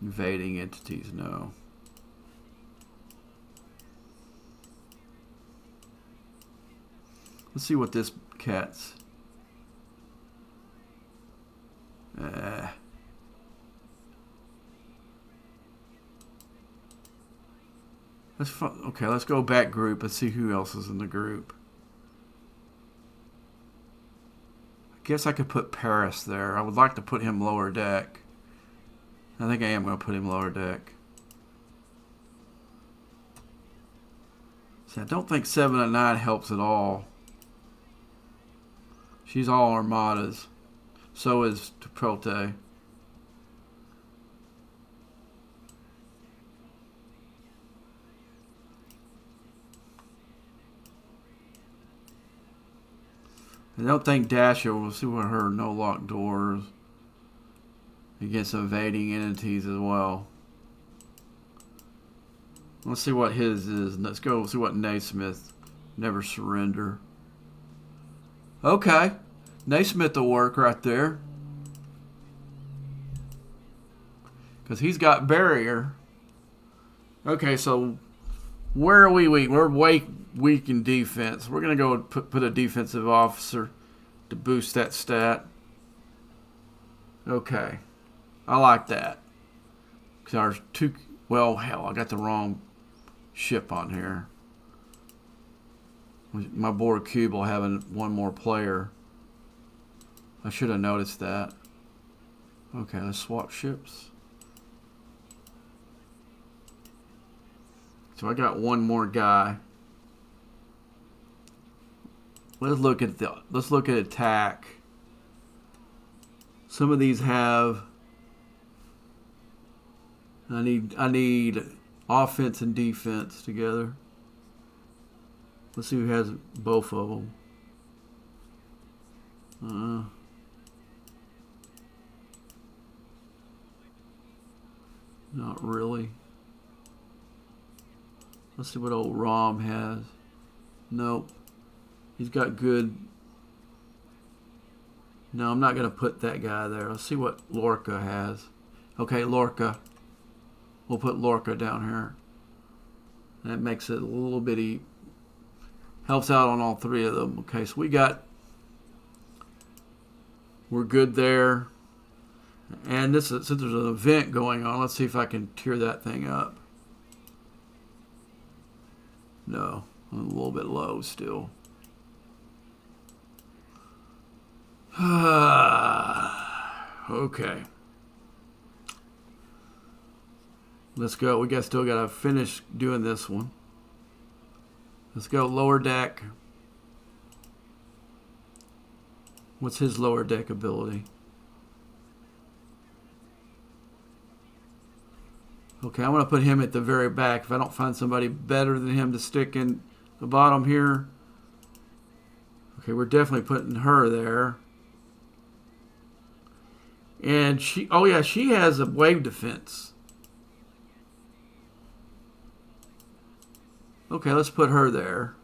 Invading entities, no. Let's see what this cat's. Okay, let's go back group and see who else is in the group. I guess I could put Paris there. I would like to put him lower deck. I think I am going to put him lower deck. See, I don't think 7 and 9 helps at all. She's all armadas. So is Teprote. I don't think Dasher will see what her no lock doors against invading entities as well. Let's see what his is. Let's go see what Naismith. Never surrender. Okay. Naismith will work right there. Because he's got barrier. Okay, so where are we weak? We're weak in defense. We're going to go put a defensive officer to boost that stat. Okay. I like that. Because our two... Well, hell, I got the wrong ship on here. My board cube will have one more player. I should have noticed that. Okay, let's swap ships. So I got one more guy. Let's look at attack. Some of these have I need offense and defense together. Let's see who has both of them. Not really. Let's see what old Rom has. Nope. He's got good. No, I'm not going to put that guy there. Let's see what Lorca has. Okay, Lorca. We'll put Lorca down here. That makes it a little bitty. Helps out on all three of them. Okay, so we're good there. And since there's an event going on, let's see if I can tear that thing up. No, I'm a little bit low still. Okay. Let's go. We still got to finish doing this one. Let's go lower deck. What's his lower deck ability? Okay, I'm going to put him at the very back. If I don't find somebody better than him to stick in the bottom here. Okay, we're definitely putting her there. And she has a wave defense. Okay, let's put her there.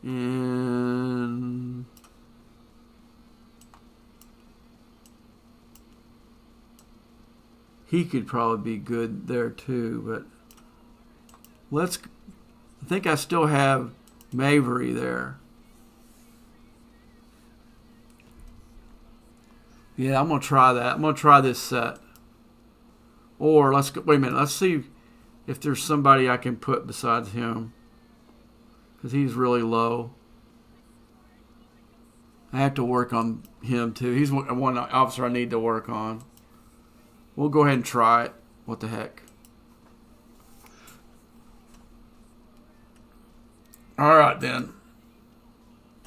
And he could probably be good there too, but I think I still have Mavery there. Yeah, I'm going to try that. I'm going to try this set. Or wait a minute. Let's see if there's somebody I can put besides him. Because he's really low. I have to work on him too. He's one officer I need to work on. We'll go ahead and try it. What the heck. All right, then.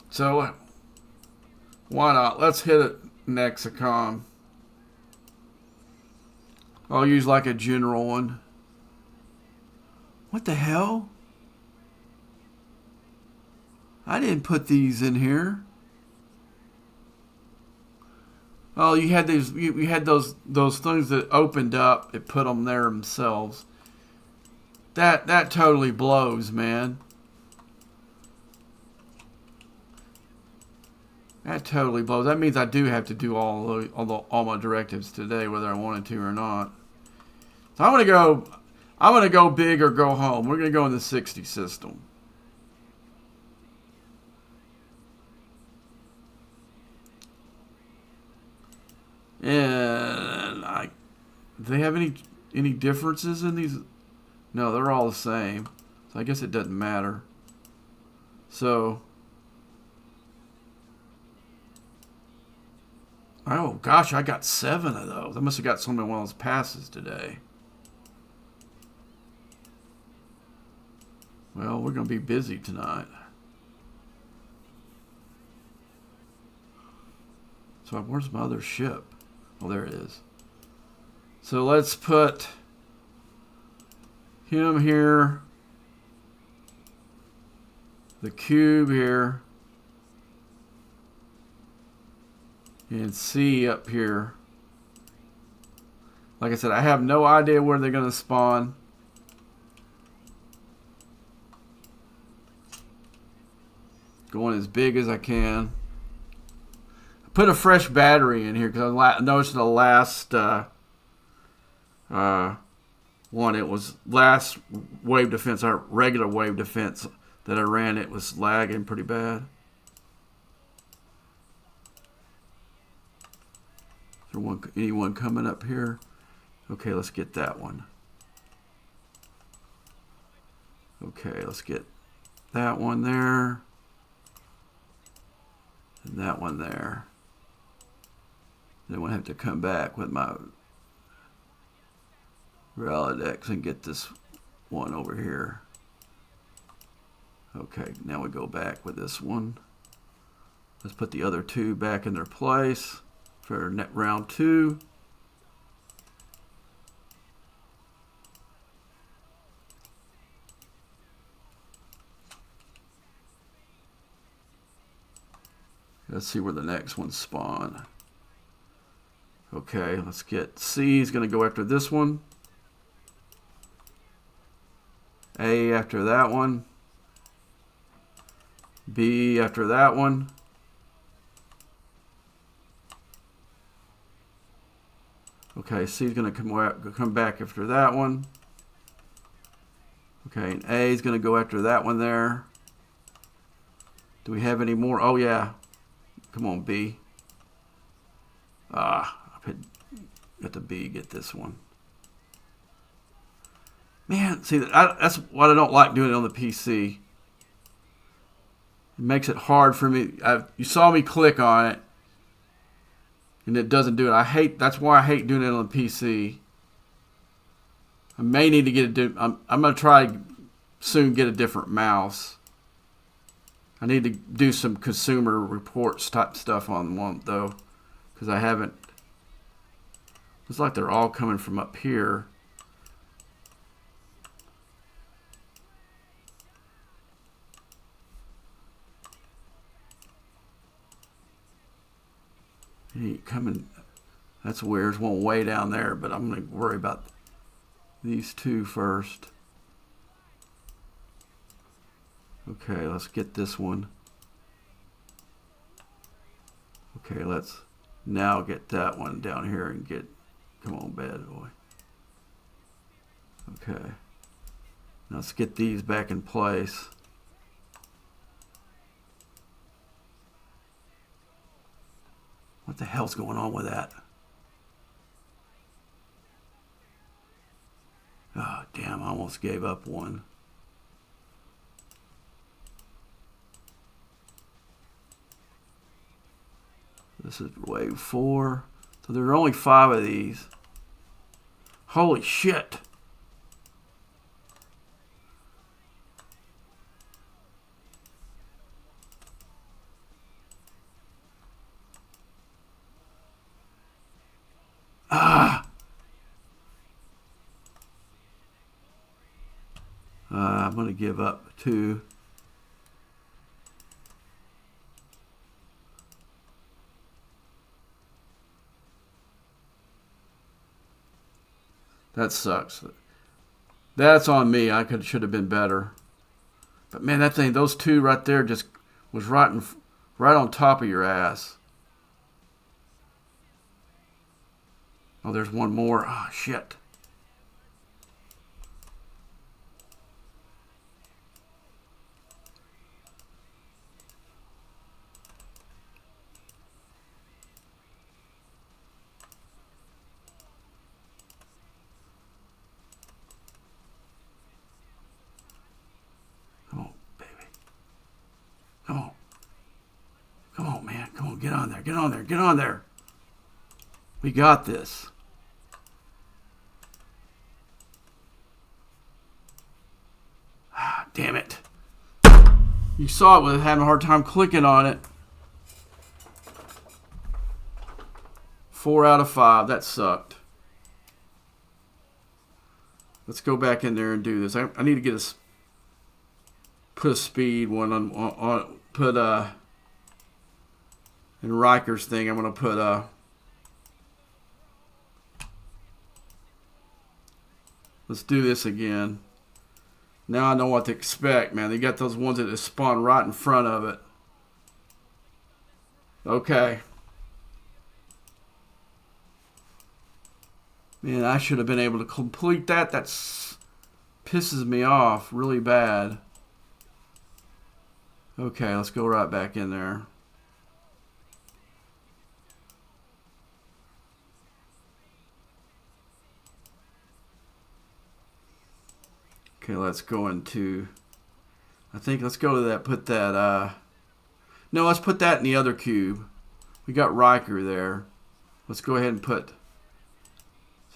So, why not? Let's hit it Nexicom. I'll use like a general one. What the hell? I didn't put these in here. Oh, you had these. You had those things that opened up. It put them there themselves. That totally blows, man. That totally blows. That means I do have to do all my directives today, whether I wanted to or not. So I'm gonna go big or go home. We're gonna go in the 60 system. And do they have any differences in these? No, they're all the same. So I guess it doesn't matter. So, oh gosh, I got 7 of those. I must have got some in one of those passes today. Well, we're going to be busy tonight. So where's my other ship? Oh, there it is. So let's put him here. The cube here. And C up here. Like I said, I have no idea where they're going to spawn. Going as big as I can. I put a fresh battery in here because I noticed the last one, it was last wave defense, our regular wave defense that I ran, it was lagging pretty bad. Is there anyone coming up here? Okay, let's get that one. Okay, let's get that one there. And that one there. Then we'll have to come back with my Rolodex and get this one over here. Okay, now we go back with this one. Let's put the other 2 back in their place for round 2. let's see where the next ones spawn. Okay, let's get C is going to go after this one. A after that one. B after that one. Okay, C is going to come back after that one. Okay, and A is going to go after that one there. Do we have any more? Oh, yeah. Come on, B. I got the B, get this one. Man, see, that's what I don't like doing it on the PC. It makes it hard for me. You saw me click on it, and it doesn't do it. That's why I hate doing it on the PC. I may need to get I'm going to try soon get a different mouse. I need to do some consumer reports type stuff on one, though, because I haven't. It's like they're all coming from up here. Coming. That's weird. There's one way down there, but I'm going to worry about these two first. Okay, let's get this one. Okay, let's now get that one down here and get. Come on, bad boy. Okay. Now let's get these back in place. What the hell's going on with that? Oh, damn, I almost gave up one. This is wave 4. So there are only 5 of these. Holy shit. I'm going to give up 2. That sucks. That's on me. Should have been better. But man, that thing, those 2 right there just was right on top of your ass. Oh, there's one more. Oh, shit. Come on, baby. Come on. Come on, man. Come on, get on there. Get on there. Get on there. We got this. Damn it. You saw it with having a hard time clicking on it. 4 out of 5. That sucked. Let's go back in there and do this. I need to get put a speed one on put in Riker's thing. I'm gonna put let's do this again. Now I know what to expect, man. They got those ones that just spawn right in front of it. Okay. Man, I should have been able to complete that. That pisses me off really bad. Okay, let's go right back in there. Okay, let's go into, let's go to that, put that, no, let's put that in the other cube. We got Riker there. Let's go ahead and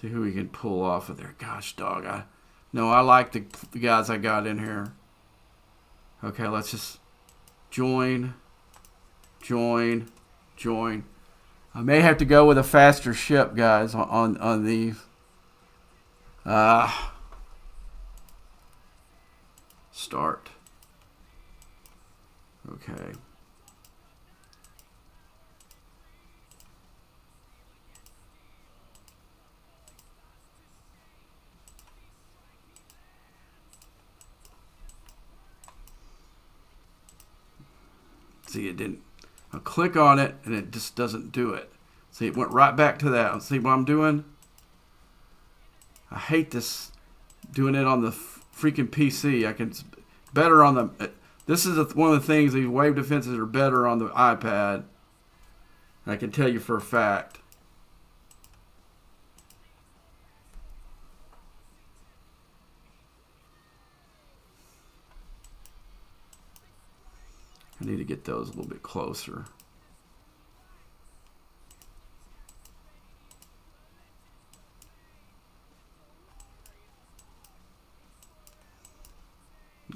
see who we can pull off of there. Gosh, dog. I like the guys I got in here. Okay, let's just join. I may have to go with a faster ship, guys, on these. Start. Okay. See, it didn't. I'll click on it and it just doesn't do it. See, it went right back to that. See what I'm doing? I hate this doing it on the freaking PC. I can better on the. This is one of the things. These wave defenses are better on the iPad. I can tell you for a fact. I need to get those a little bit closer.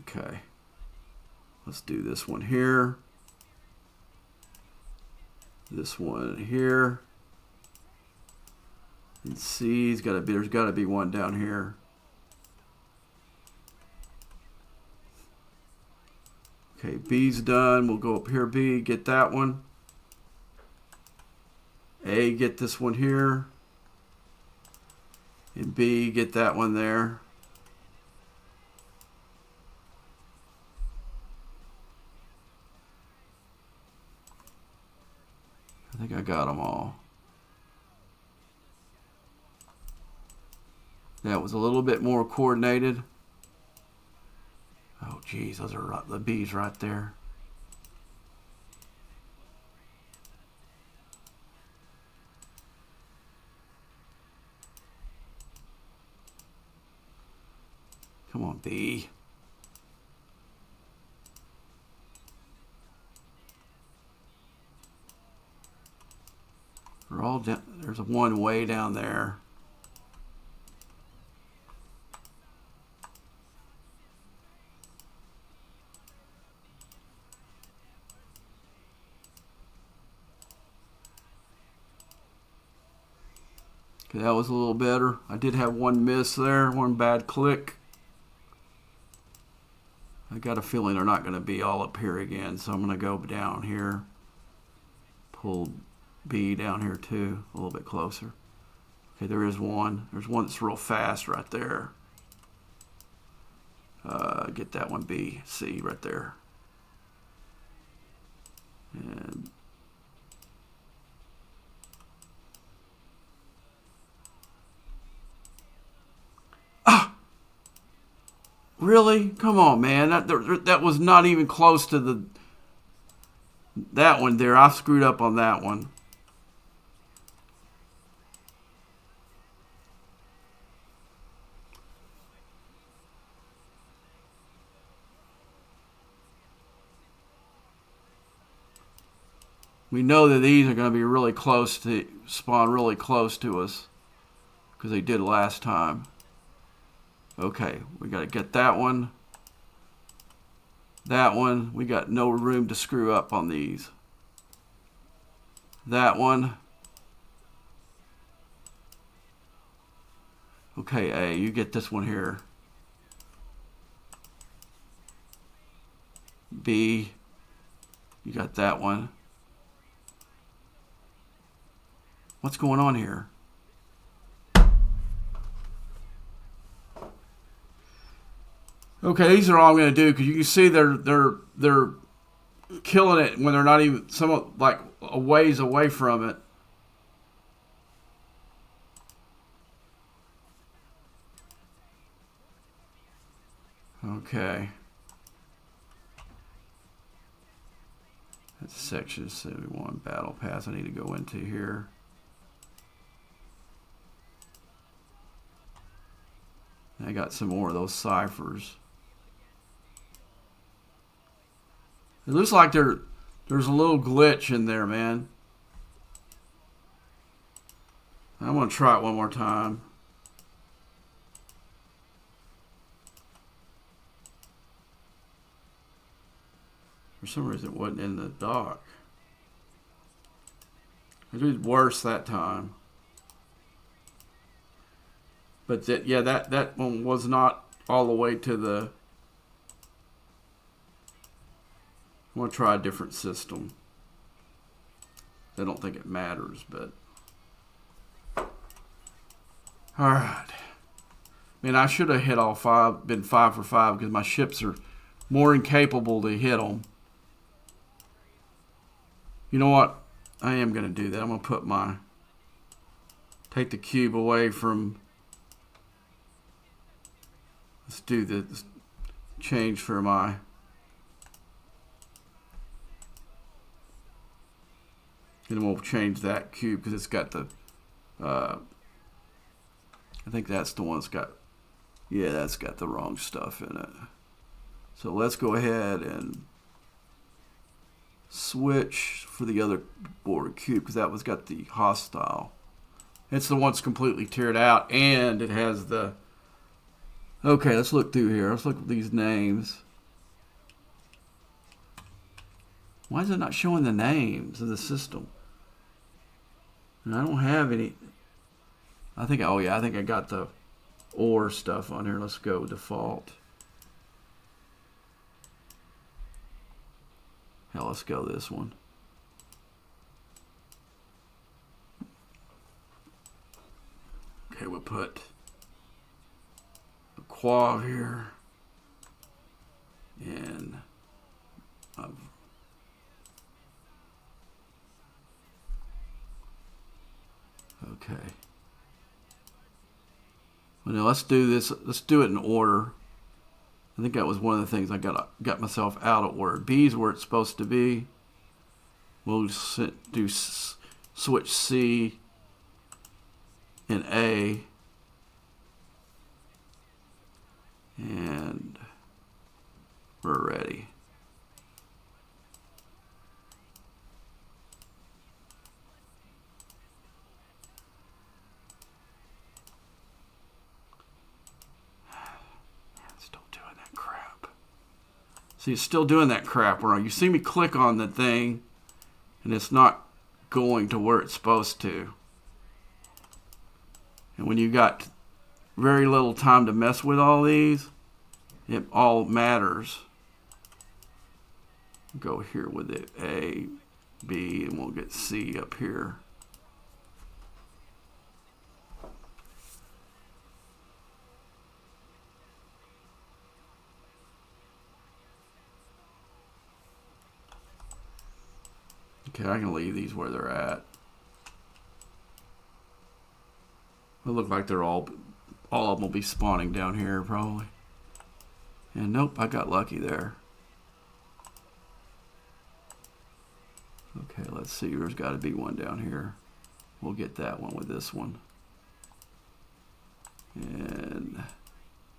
Okay. Let's do this one here. This one here. And C, there's got to be one down here. Okay, B's done. We'll go up here, B, get that one. A, get this one here. And B, get that one there. I think I got them all. That was a little bit more coordinated. Oh, geez, those are the B's right there. Come on, B. They're all down. There's one way down there. Okay, that was a little better. I did have one miss there, one bad click. I got a feeling they're not going to be all up here again, so I'm going to go down here. Pull B down here too, a little bit closer. Okay, there is one. There's one that's real fast right there. Get that one, B, C right there. And really? Come on, man. That was not even close to that one there. I screwed up on that one. We know that these are going to be really close to spawn really close to us because they did last time. Okay, we got to get that one. That one, we got no room to screw up on these. That one. Okay, A, you get this one here. B, you got that one. What's going on here? Okay, these are all I'm going to do because you can see they're killing it when they're not even somewhat like a ways away from it. Okay. That's section 71 battle pass I need to go into here. I got some more of those ciphers. It looks like there's a little glitch in there, man. I'm going to try it one more time. For some reason, it wasn't in the dock. It was worse that time. But that one was not all the way to the... I'm going to try a different system. I don't think it matters, but... Alright. Man, I should have hit all five, been 5 for 5, because my ships are more incapable to hit them. You know what? I am going to do that. I'm going to put take the cube away from, let's do this change for my, and we'll change that cube because it's got the, I think that's the one that's got, yeah, that's got the wrong stuff in it. So let's go ahead and switch for the other border cube because that was got the hostile. It's the one that's completely tiered out, and it has the, okay, let's look through here. Let's look at these names. Why is it not showing the names of the system? And I don't have any. I think, oh yeah, I think I got the OR stuff on here. Let's go default. Hell, let's go this one. Okay, we'll put a quav here. And okay. Well, now let's do this. Let's do it in order. I think that was one of the things I got myself out of order. B's where it's supposed to be. We'll do switch C and A. And we're ready. See, it's still doing that crap where you see me click on the thing and it's not going to where it's supposed to. And when you got very little time to mess with all these, it all matters. Go here with it, A, B, and we'll get C up here. Okay, I can leave these where they're at. It look like they're all of them will be spawning down here probably. And nope, I got lucky there. Okay, let's see. There's got to be one down here. We'll get that one with this one. And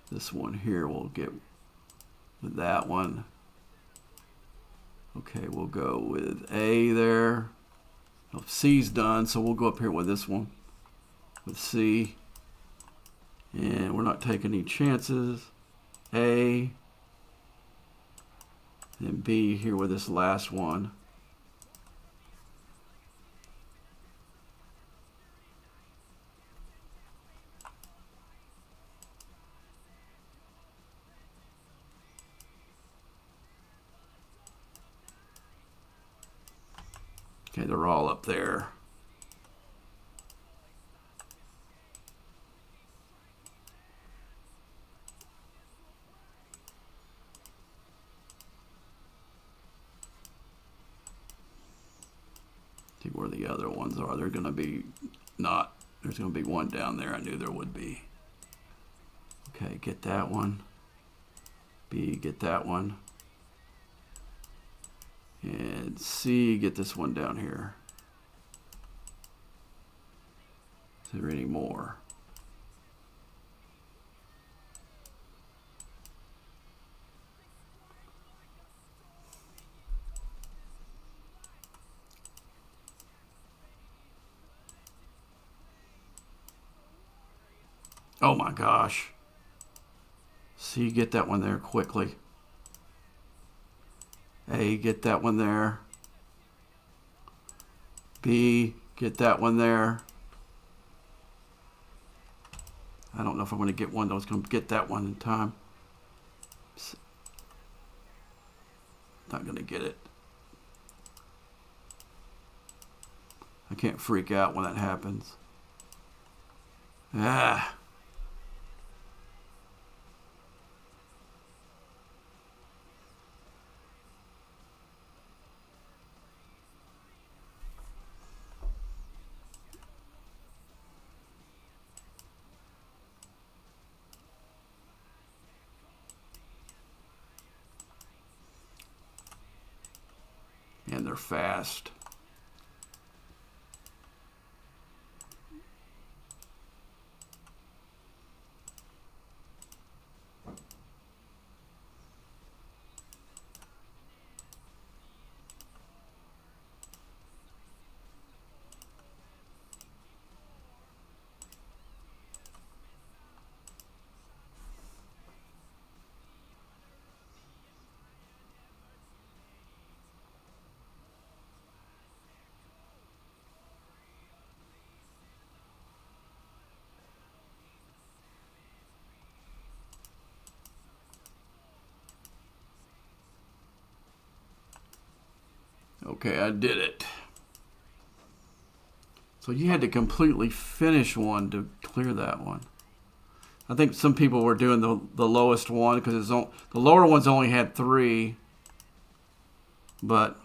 this one here we'll get with that one. Okay, we'll go with A there. Oh, C's done, so we'll go up here with this one. With C. And we're not taking any chances. A. And B here with this last one. Okay, they're all up there. See where the other ones are. They're going to be not. There's going to be one down there. I knew there would be. Okay, get that one. B, get that one. And C, get this one down here. Is there any more? Oh my gosh. C, get that one there quickly. A, get that one there. B, get that one there. I don't know if I'm going to get one that was going to get that one in time. Not going to get it. I can't freak out when that happens. Ah. Man, they're fast. Okay, I did it. So you had to completely finish one to clear that one. I think some people were doing the lowest one because the lower ones only had 3. But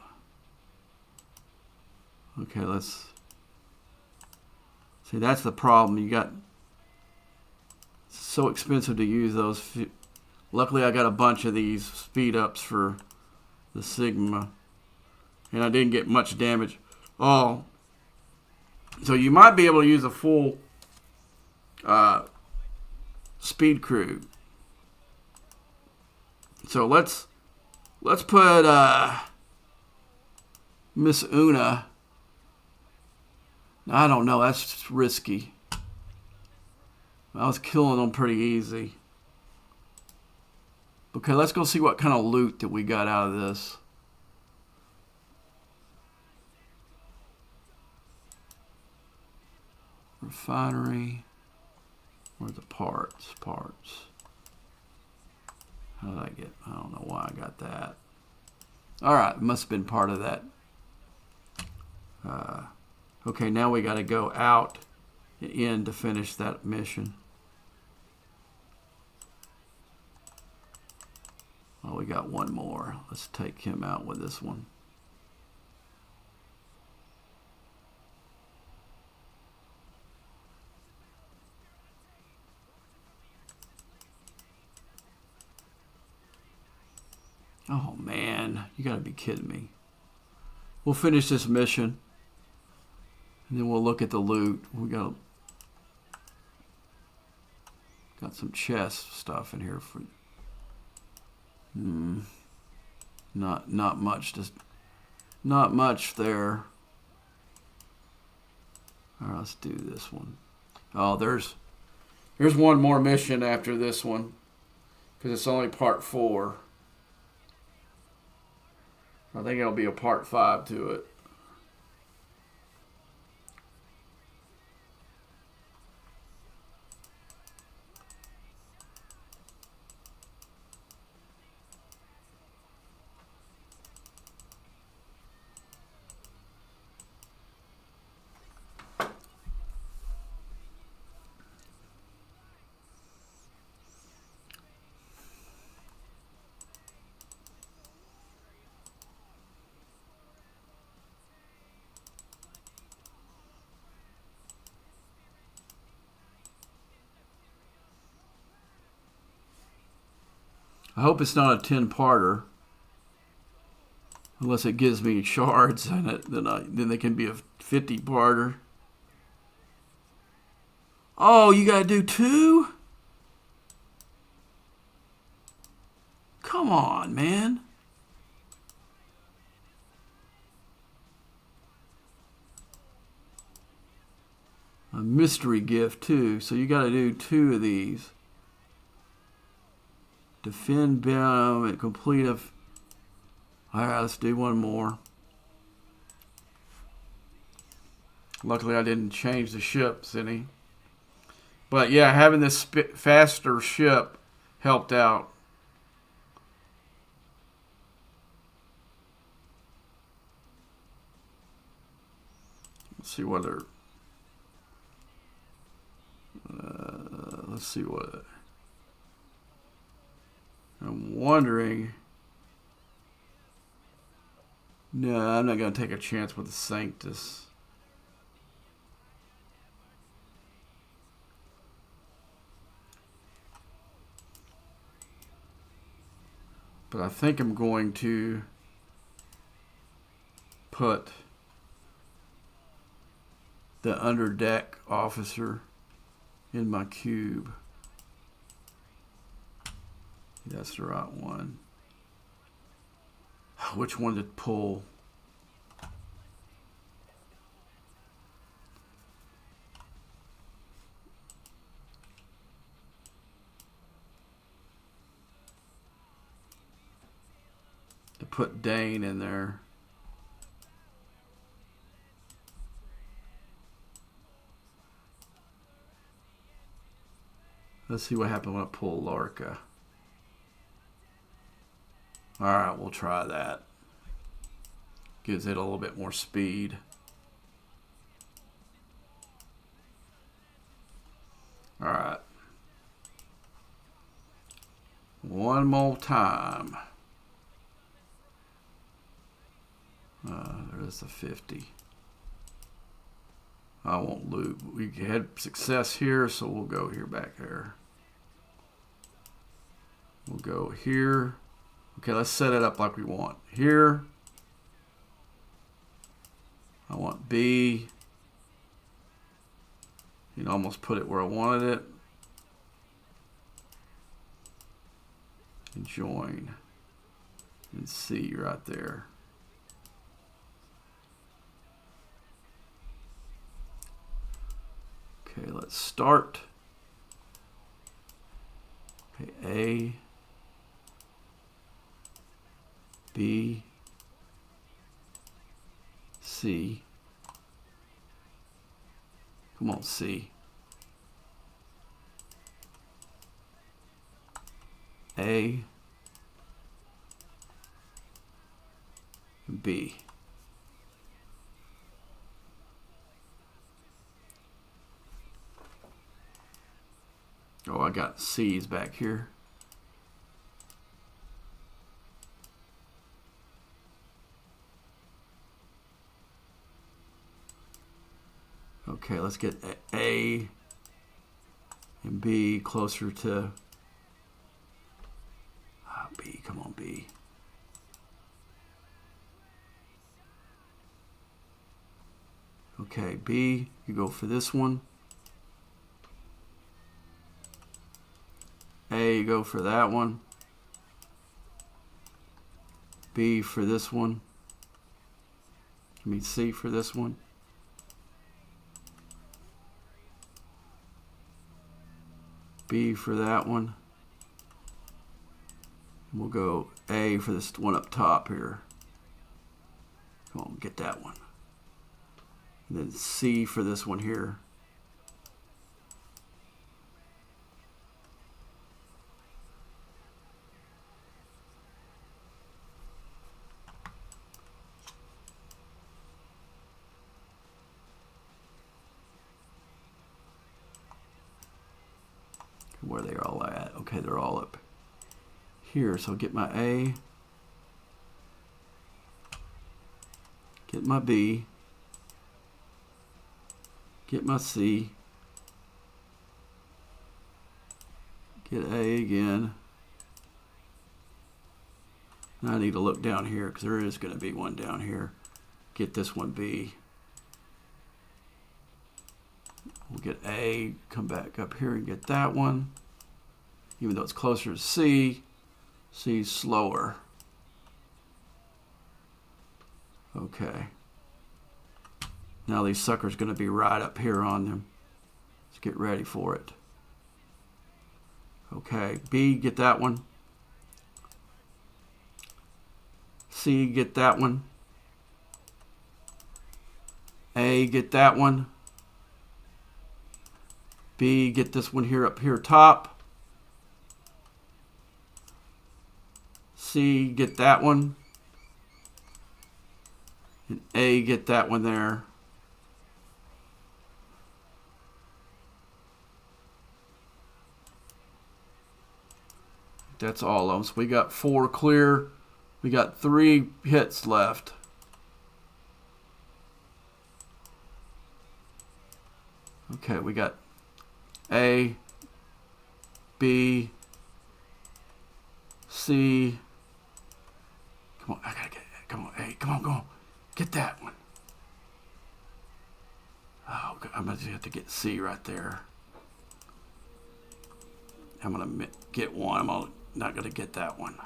okay, let's see. That's the problem. You got it's so expensive to use those. Luckily, I got a bunch of these speed ups for the Sigma, and I didn't get much damage. Oh, so you might be able to use a full speed crew. So let's put Miss Una. I don't know. That's risky. I was killing them pretty easy. Okay, let's go see what kind of loot that we got out of this. Refinery. Where's the parts? Parts. How did I get? I don't know why I got that. All right, must have been part of that. Okay, now we got to go out and in to finish that mission. Oh, we got one more. Let's take him out with this one. Oh, man. You got to be kidding me. We'll finish this mission. And then we'll look at the loot. We got some chest stuff in here for... Not much. Just not much there. All right, let's do this one. Oh, there's one more mission after this one because it's only part 4. I think it'll be a part 5 to it. I hope it's not a 10-parter. Unless it gives me shards, and then they can be a 50-parter. Oh, you gotta do 2? Come on, man. A mystery gift, too. So you gotta do 2 of these. Defend bound and complete of... Alright, let's do one more. Luckily I didn't change the ships any. But yeah, having this faster ship helped out. Let's see whether... let's see what... I'm wondering... No, I'm not going to take a chance with the Sanctus. But I think I'm going to... put the underdeck officer in my cube. That's the right one. Which one to pull? To put Dane in there. Let's see what happens when I pull Lorca. Alright, we'll try that. Gives it a little bit more speed. Alright. One more time. There's the 50. I won't loop. We had success here, so we'll go here back there. We'll go here. Okay, let's set it up like we want. Here, I want B. You know, almost put it where I wanted it. And join. And C right there. Okay, let's start. Okay, A, B, C. Come on, C. A, B. Oh, I got C's back here. Okay, let's get A and B closer to B. Come on, B. Okay, B, you go for this one. A, you go for that one. B for this one. I mean C for this one. B for that one. And we'll go A for this one up top here. Come on, get that one. And then C for this one here. Where they're all at. Okay, they're all up here. So get my A, get my B, get my C, get A again. Now I need to look down here because there is going to be one down here. Get this one B. We'll get A, come back up here and get that one. Even though it's closer to C, C's slower. Okay. Now these suckers going to be right up here on them. Let's get ready for it. Okay, B, get that one. C, get that one. A, get that one. B, get this one here up here top. C, get that one. And A, get that one there. That's all of them. So we got 4 clear. We got 3 hits left. Okay, we got A, B, C. Come on, I gotta get it. Come on, A, come on, go on. Get that one. Oh, I'm going to have to get C right there. I'm going to get one. I'm not going to get that one.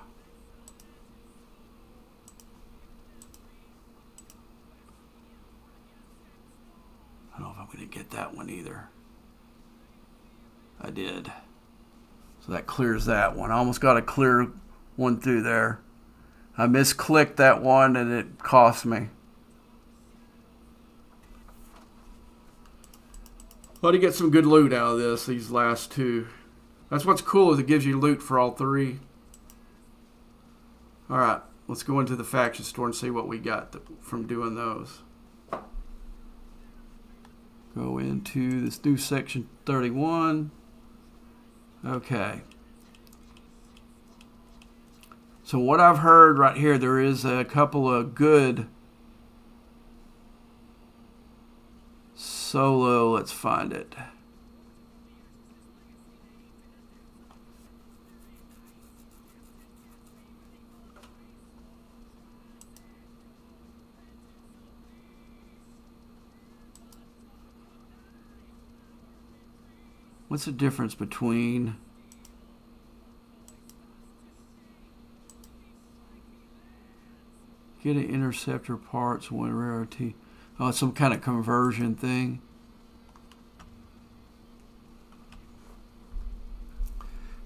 I don't know if I'm going to get that one either. I did. So that clears that one. I almost got a clear one through there. I misclicked that one and it cost me. Let me get some good loot out of this, these last two. That's what's cool, is it gives you loot for all three. Alright, let's go into the faction store and see what we got from doing those. Go into this new section 31. Okay. So what I've heard right here, there is a couple of good solo. Let's find it. What's the difference between get an interceptor parts, one rarity? Oh, some kind of conversion thing.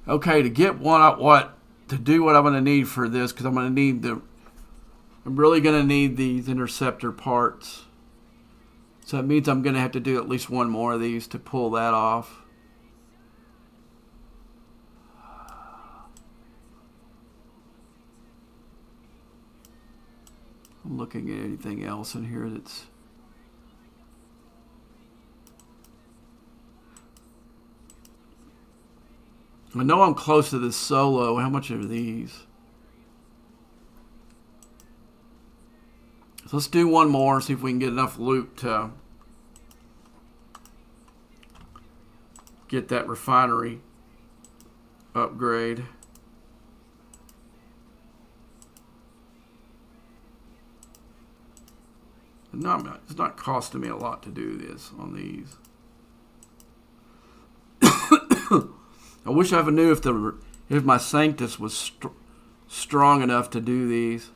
Okay, to get to do what I'm going to need for this, because I'm really going to need these interceptor parts. So it means I'm going to have to do at least one more of these to pull that off. I'm looking at anything else in here that's... I know I'm close to this solo. How much are these? So let's do one more, see if we can get enough loot to get that refinery upgrade. It's not costing me a lot to do this on these. I wish I knew if my Sanctus was strong enough to do these.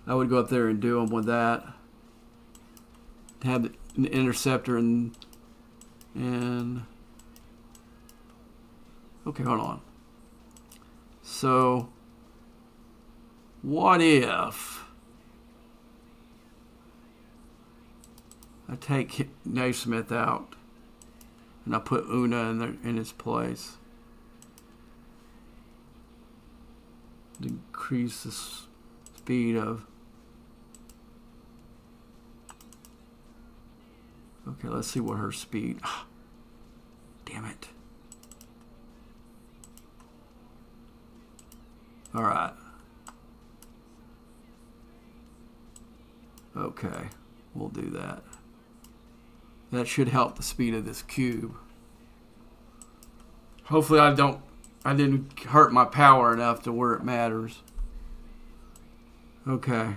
I would go up there and do them with that. To have an interceptor and okay, hold on. So what if I take Naismith out and I put Una in its place? Decrease the speed of... Okay, let's see what her speed... Damn it. Alright. Okay, we'll do that. That should help the speed of this cube. Hopefully I didn't hurt my power enough to where it matters. Okay.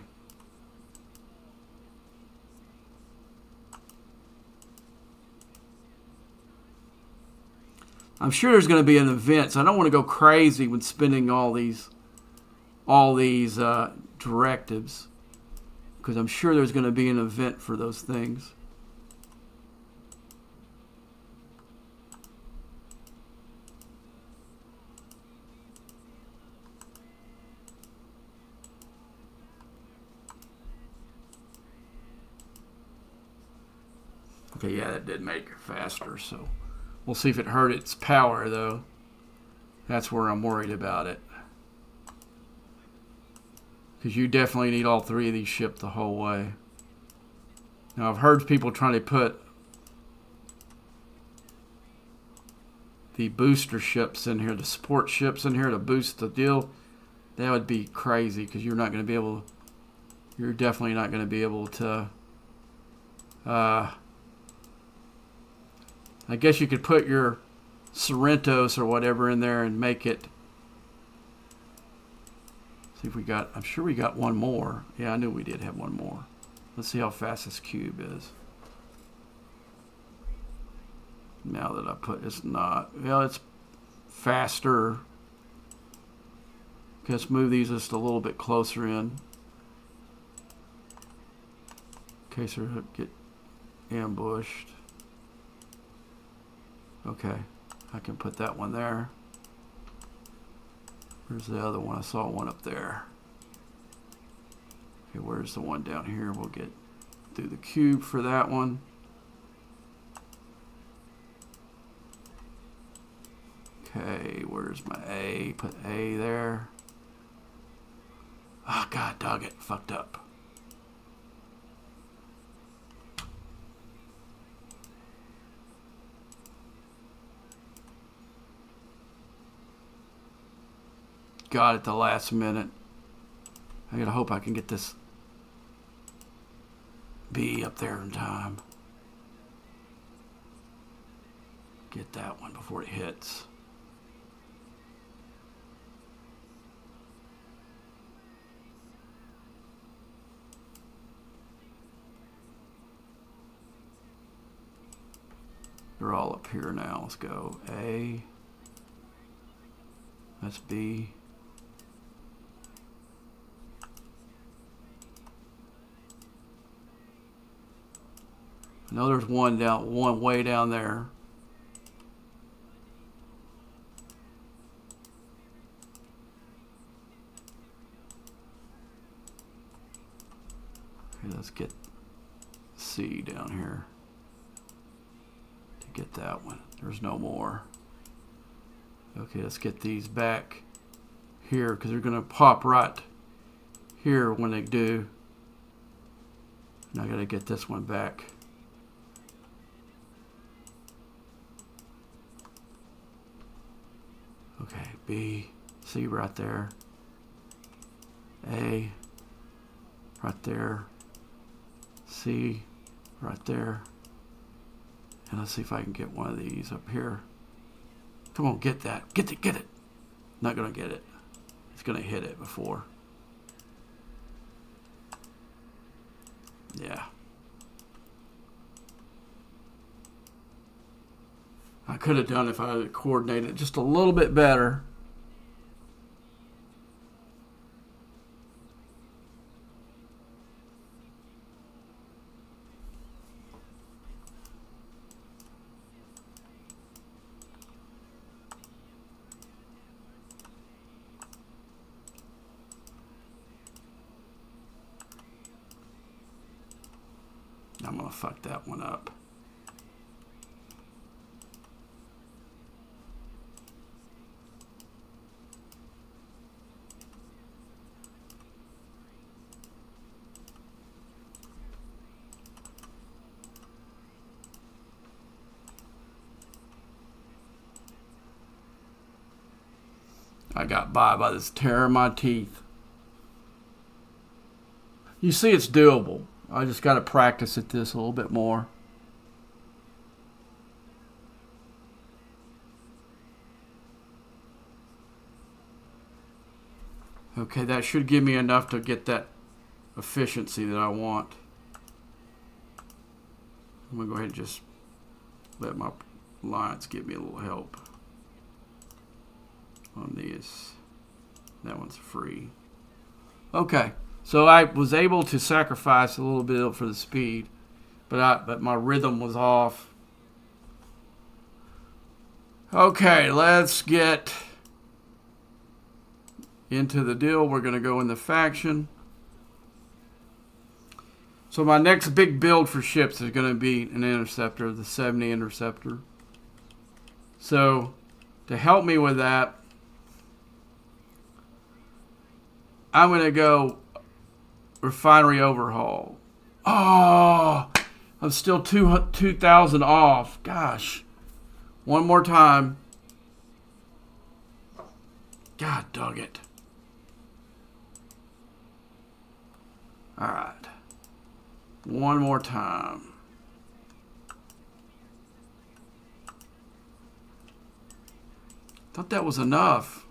I'm sure there's going to be an event, so I don't want to go crazy with spending all these directives, because I'm sure there's going to be an event for those things. Okay, yeah, that did make it faster, so we'll see if it hurt its power, though. That's where I'm worried about it. Because you definitely need all three of these shipped the whole way. Now, I've heard people trying to put the booster ships in here, the support ships in here to boost the deal. That would be crazy, because you're not going to be able... You're definitely not going to be able to... I guess you could put your Sorrentos or whatever in there and make it See if we got, I'm sure we got one more. Yeah, I knew we did have one more. Let's see how fast this cube is. Now that I put, it's not, well, it's faster. Okay, let's move these just a little bit closer in case they get ambushed. Okay, I can put that one there. Where's the other one? I saw one up there. Okay, where's the one down here? We'll get through the cube for that one. Okay, where's my A? Put A there. Oh, God, dog it. Fucked up. Got it the last minute. I gotta hope I can get this B up there in time. Get that one before it hits. They're all up here now. Let's go. A. That's B. I know there's one way down there. Okay, let's get C down here. To get that one. There's no more. Okay, let's get these back here because they're going to pop right here when they do. And I got to get this one back. Okay, B, C right there. A right there. C right there. And let's see if I can get one of these up here. Come on, get that. Get it, get it. Not going to get it. It's going to hit it before. Yeah. I could have done if I had coordinated just a little bit better. I'm going to fuck that one up. I got by this tear in my teeth. You see, it's doable. I just got to practice at this a little bit more. Okay, that should give me enough to get that efficiency that I want. I'm going to go ahead and just let my lines give me a little help on these. That one's free. Okay, so I was able to sacrifice a little bit for the speed, but my rhythm was off. Okay, let's get into the deal. We're going to go in the faction. So my next big build for ships is going to be an interceptor, the 70 interceptor. So to help me with that, I'm going to go refinery overhaul. Oh, I'm still 2,000 off. Gosh. One more time. God dog it. All right. One more time. Thought that was enough.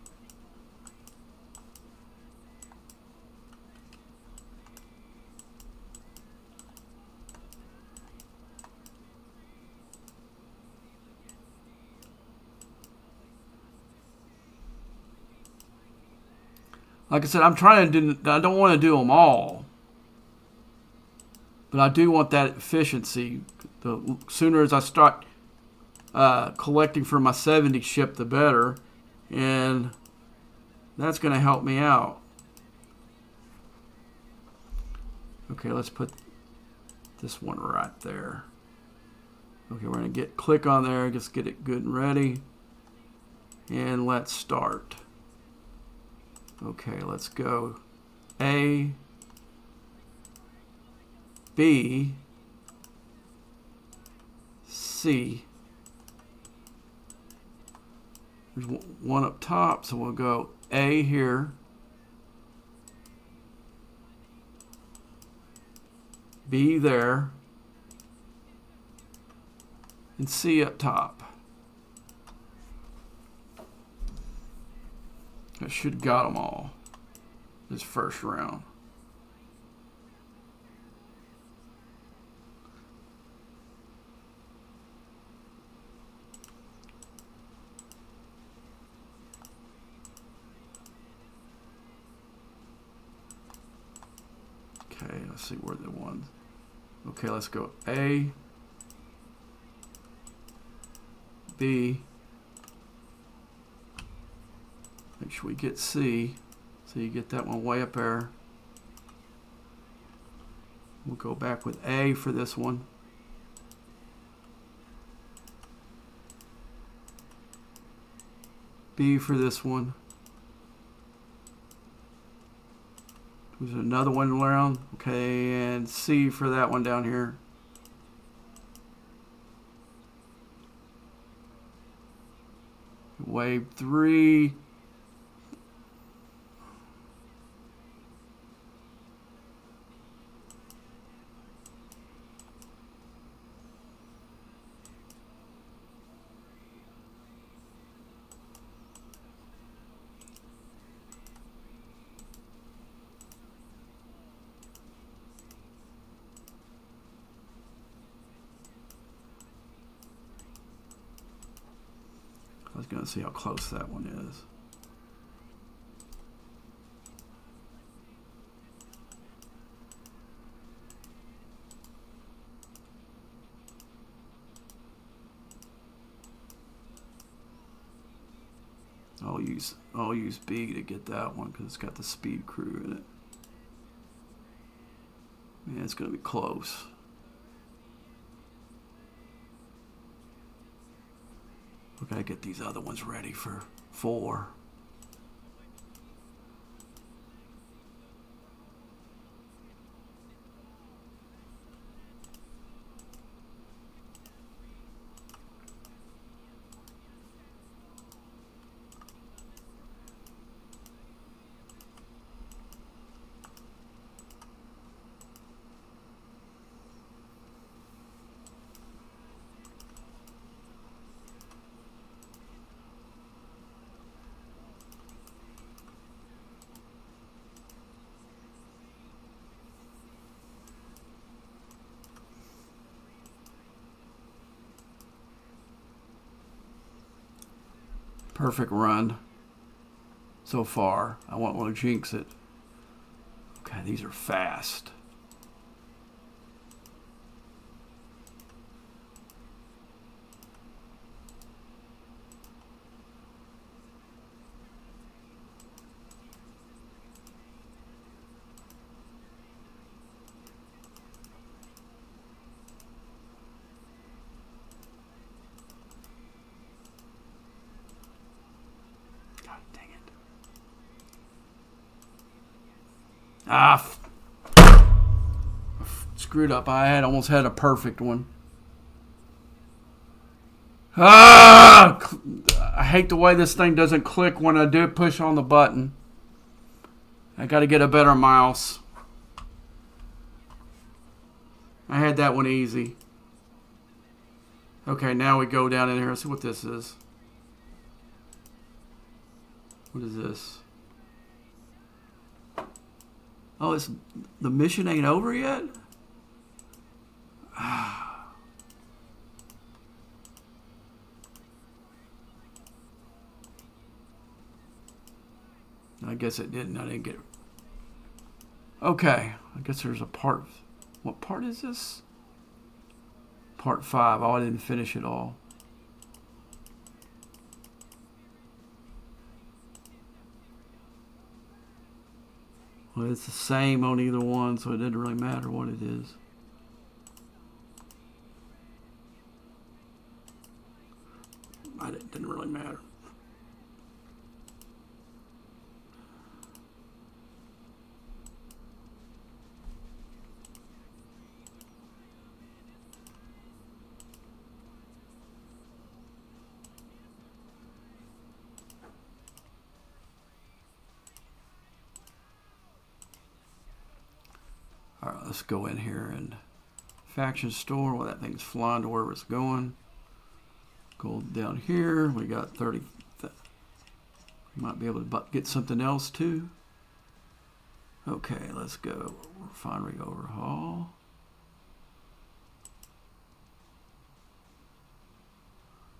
Like I said, I'm trying to do. I don't want to do them all, but I do want that efficiency. The sooner as I start collecting for my 70 ship, the better, and that's going to help me out. Okay, let's put this one right there. Okay, we're going to click on there, just get it good and ready, and let's start. Okay, let's go. A, B, C. There's one up top, so we'll go A here, B there, and C up top. I should have got them all this first round. Okay, let's see where the ones. Okay, let's go A, B. Make sure we get C. So you get that one way up there. We'll go back with A for this one. B for this one. There's another one around. Okay, and C for that one down here. Wave 3. I was going to see how close that one is. I'll use B to get that one because it's got the speed crew in it. Man, it's going to be close. We gotta get these other ones ready for 4. Perfect run so far. I won't want to jinx it. Okay, these are fast. Screwed up. I almost had a perfect one. I hate the way this thing doesn't click when I do push on the button. I got to get a better mouse. I had that one easy. Okay, now we go down in here. Let's see what this is. What is this? Oh, the mission ain't over yet? I guess it didn't. I didn't get it. Okay. I guess there's a part. What part is this? Part 5. Oh, I didn't finish it all. Well, it's the same on either one, so it doesn't really matter what it is. It didn't really matter. All right, let's go in here and faction store. Well, that thing's flying to wherever it's going. Go down here. We got 30. Might be able to get something else too. Okay, let's go. Refinery overhaul.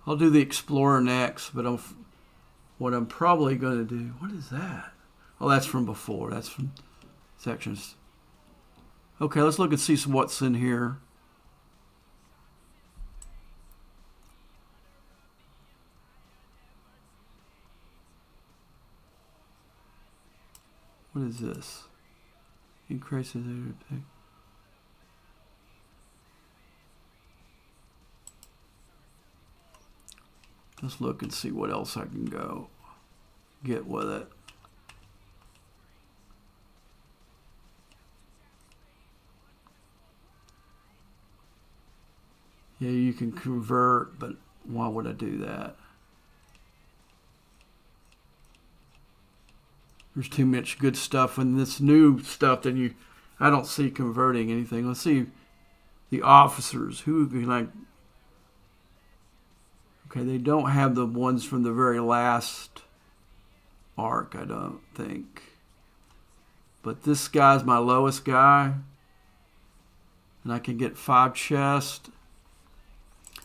I'll do the Explorer next, but what I'm probably going to do. What is that? Oh, that's from before. That's from sections. Okay, let's look and see what's in here. What is this? Increases everything. Let's look and see what else I can go get with it. Yeah, you can convert, but why would I do that? There's too much good stuff in this new stuff that I don't see converting anything. Let's see the officers. Who can I? Okay, they don't have the ones from the very last arc, I don't think. But this guy's my lowest guy. And I can get 5 chests.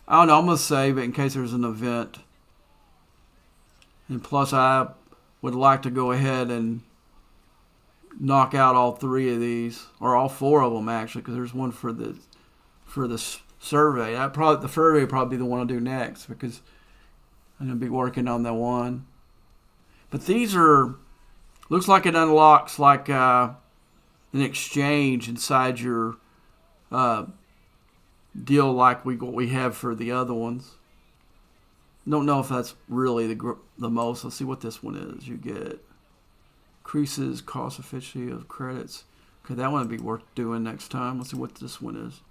I don't know, I'm going to save it in case there's an event. And plus I would like to go ahead and knock out all 3 of these. Or all 4 of them actually, because there's one for the survey. The survey would probably be the one I'll do next because I'm going to be working on that one. But these looks like it unlocks like an exchange inside your deal like what we have for the other ones. Don't know if that's really the most. Let's see what this one is. You get increases cost efficiency of credits. Okay, that one would be worth doing next time. Let's see what this one is.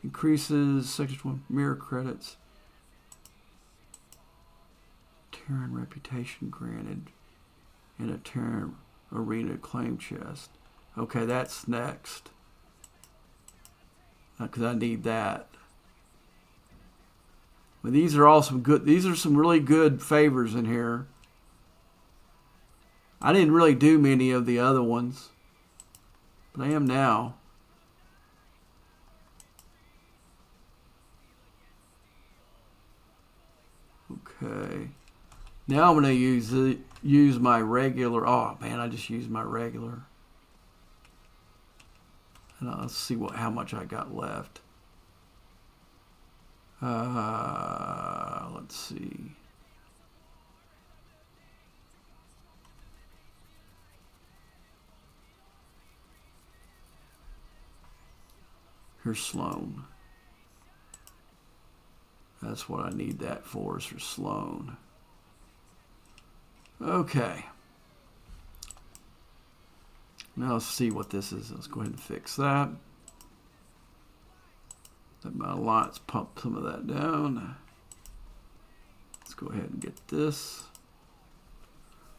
Increases section 1 mirror credits. Terran reputation granted in a Terran arena claim chest. Okay, that's next. Because I need that. But these are all these are some really good favors in here. I didn't really do many of the other ones, but I am now. Okay. Now I'm going to use my regular. Oh man, I just used my regular. And let's see how much I got left. Let's see. Here's Sloan. That's what I need that for, is for Sloan. Okay. Now let's see what this is. Let's go ahead and fix that. Let my lights pump some of that down. Let's go ahead and get this.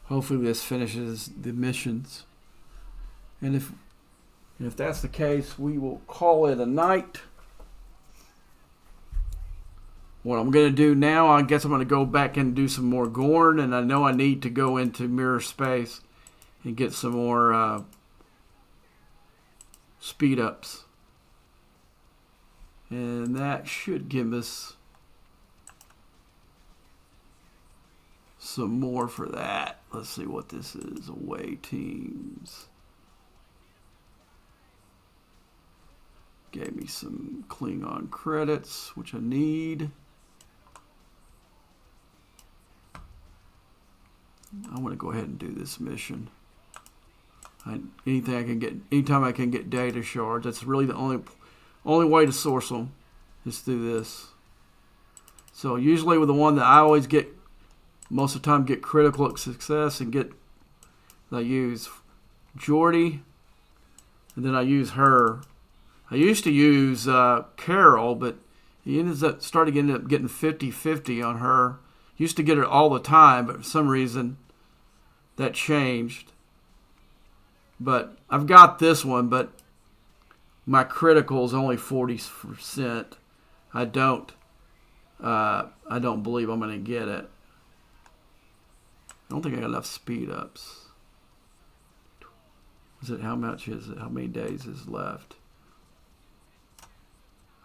Hopefully this finishes the missions. And if that's the case, we will call it a night. What I'm going to do now, I guess I'm going to go back and do some more Gorn, and I know I need to go into mirror space and get some more speed ups. And that should give us some more for that. Let's see what this is. Away teams. Gave me some Klingon credits, which I need. I want to go ahead and do this mission. Anytime I can get data shards, that's really the only way to source them is through this. So usually with the one that I always get, most of the time get critical success and get, I use Geordi, and then I use her. I used to use Carol, but he ended up getting 50-50 on her. Used to get it all the time, but for some reason that changed. But I've got this one, but my critical is only 40%. I don't believe I'm going to get it. I don't think I got enough speed ups. How much is it? How many days is left?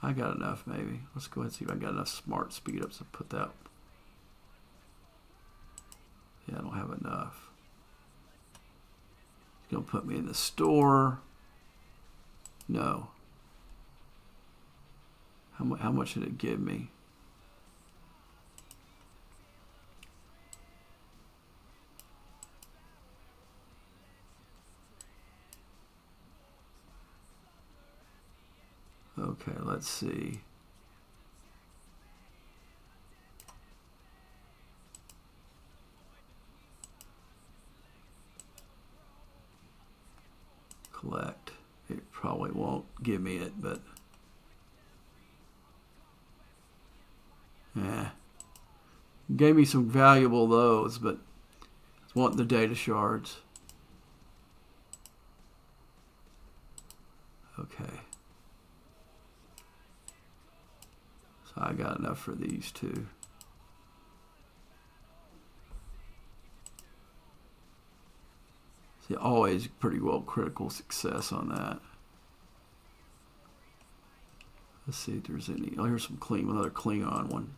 I got enough, maybe. Let's go ahead and see if I got enough smart speed ups to put that. Yeah, I don't have enough. It's going to put me in the store. No. How much did it give me? Okay, let's see. Collect. It probably won't give me it, but gave me some valuable those, but I want the data shards. Okay. So I got enough for these two. See, always pretty well critical success on that. Let's see if there's any. Oh, here's another Klingon one.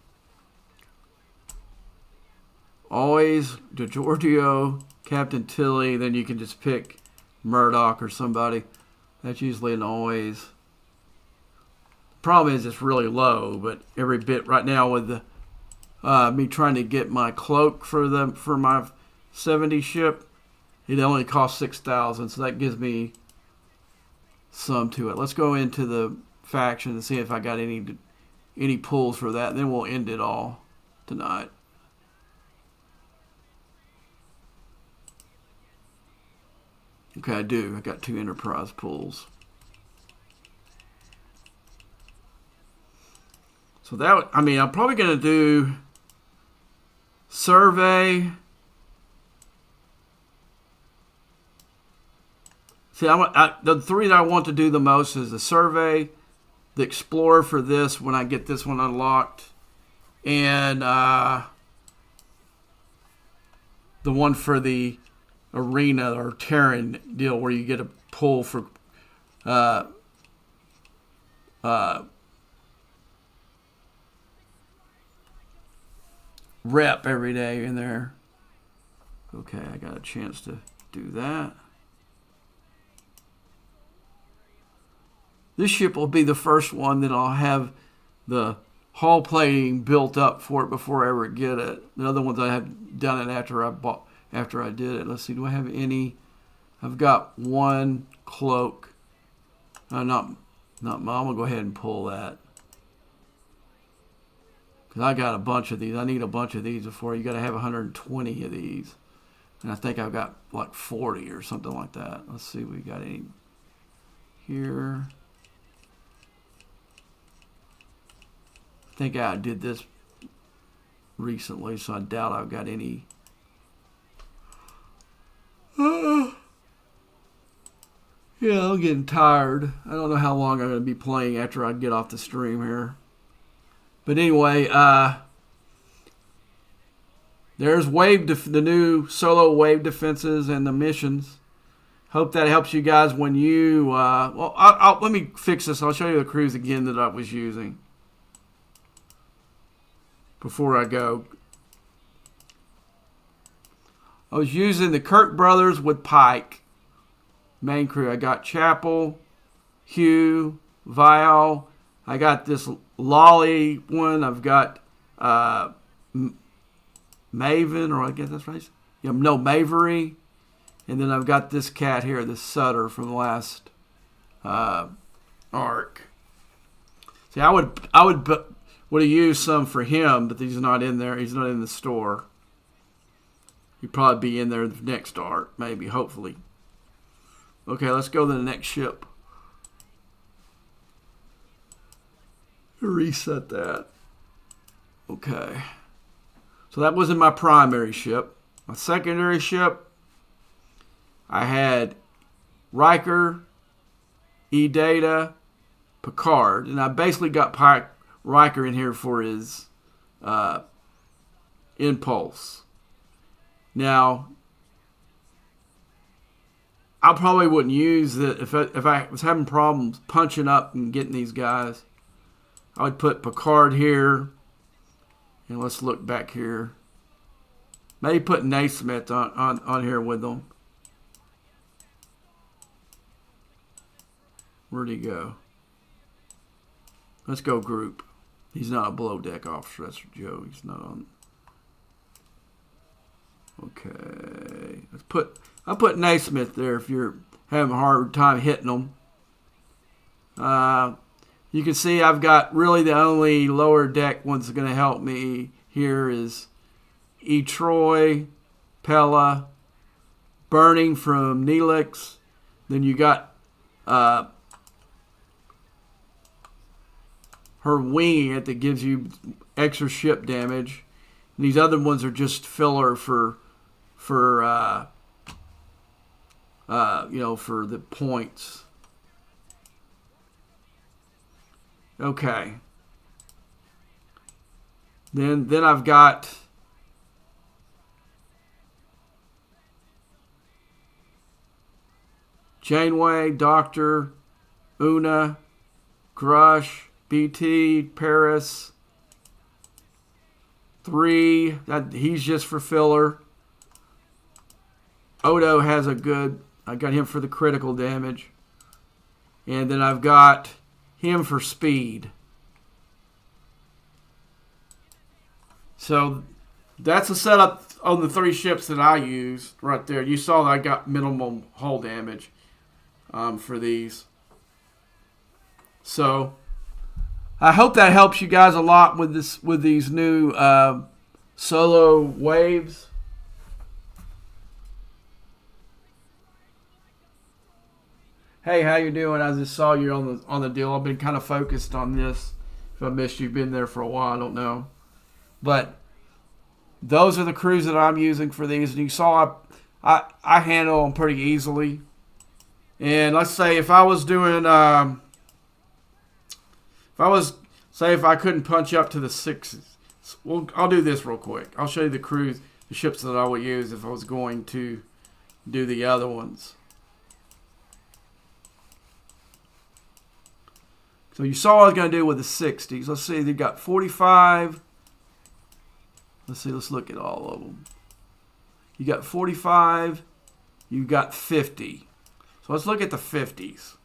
Always DeGiorgio, Captain Tilly, then you can just pick Murdoch or somebody. That's usually an always. Problem is it's really low, but every bit right now with the me trying to get my cloak for my 70 ship, it only costs 6,000, so that gives me some to it. Let's go into the faction and see if I got any pulls for that, and then we'll end it all tonight. Okay, I do. I got 2 Enterprise pulls. So that, I'm probably going to do survey. See, the 3 that I want to do the most is the survey, the explorer for this when I get this one unlocked, and the one for the arena or Terran deal where you get a pull for rep every day in there. Okay, I got a chance to do that. This ship will be the first one that I'll have the hull plating built up for it before I ever get it. The other ones I have done it after I did it. Let's see, do I have any? I've got 1 cloak. Not mine. I'm gonna go ahead and pull that. Because I got a bunch of these. I need a bunch of these before. You got to have 120 of these. And I think I've got like 40 or something like that. Let's see if we got any here. I think I did this recently, so I doubt I've got any. Yeah, I'm getting tired. I don't know how long I'm going to be playing after I get off the stream here. But anyway, there's the new solo wave defenses and the missions. Hope that helps you guys when you... let me fix this. I'll show you the crews again that I was using before I go. I was using the Kirk brothers with Pike main crew. I got Chapel, Hugh, Vial. I got this Lolly one. I've got Maven, or I guess that's right. Yeah, no, Mavery. And then I've got this cat here, this Sutter from the last arc. See, I would have used some for him, but he's not in there. He's not in the store. He'd probably be in there the next arc, maybe, hopefully. Okay, let's go to the next ship. Reset that. Okay. So that wasn't my primary ship. My secondary ship, I had Riker, E-Data, Picard. And I basically got Riker in here for his impulse. Now, I probably wouldn't use it if I was having problems punching up and getting these guys. I would put Picard here. And let's look back here. Maybe put Naismith on here with them. Where'd he go? Let's go group. He's not a below deck officer. That's Joe. He's not on. Okay. I'll put Naismith there if you're having a hard time hitting them. You can see I've got really the only lower deck ones that are going to help me here is E-Troy, Pella, Burning from Neelix. Then you got her winging it that gives you extra ship damage. And these other ones are just filler for the points. Okay. Then I've got Janeway, Doctor, Una, Grush, BT, Paris. 3. He's just for filler. Odo has a good. I got him for the critical damage. And then I've got him for speed. So that's a setup on the 3 ships that I used right there. You saw that I got minimum hull damage for these. So I hope that helps you guys a lot with these new solo waves. Hey, how you doing? I just saw you on the deal. I've been kind of focused on this. If I missed you, been there for a while, I don't know. But those are the crews that I'm using for these. And you saw I handle them pretty easily. And let's say if I was doing, if I couldn't punch up to the 6s. Well, I'll do this real quick. I'll show you the ships that I would use if I was going to do the other ones. So you saw what I was going to do with the 60s. Let's see, they've got 45. Let's look at all of them. You got 45. You got 50. So let's look at the 50s.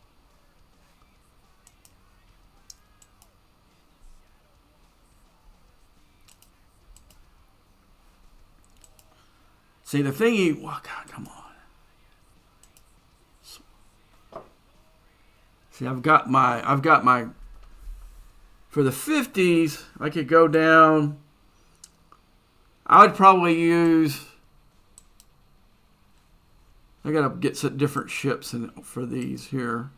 See, the thing oh God, come on. See, I've got my, for the 50s, I could go down, I would probably use, I got to get some different ships for these here.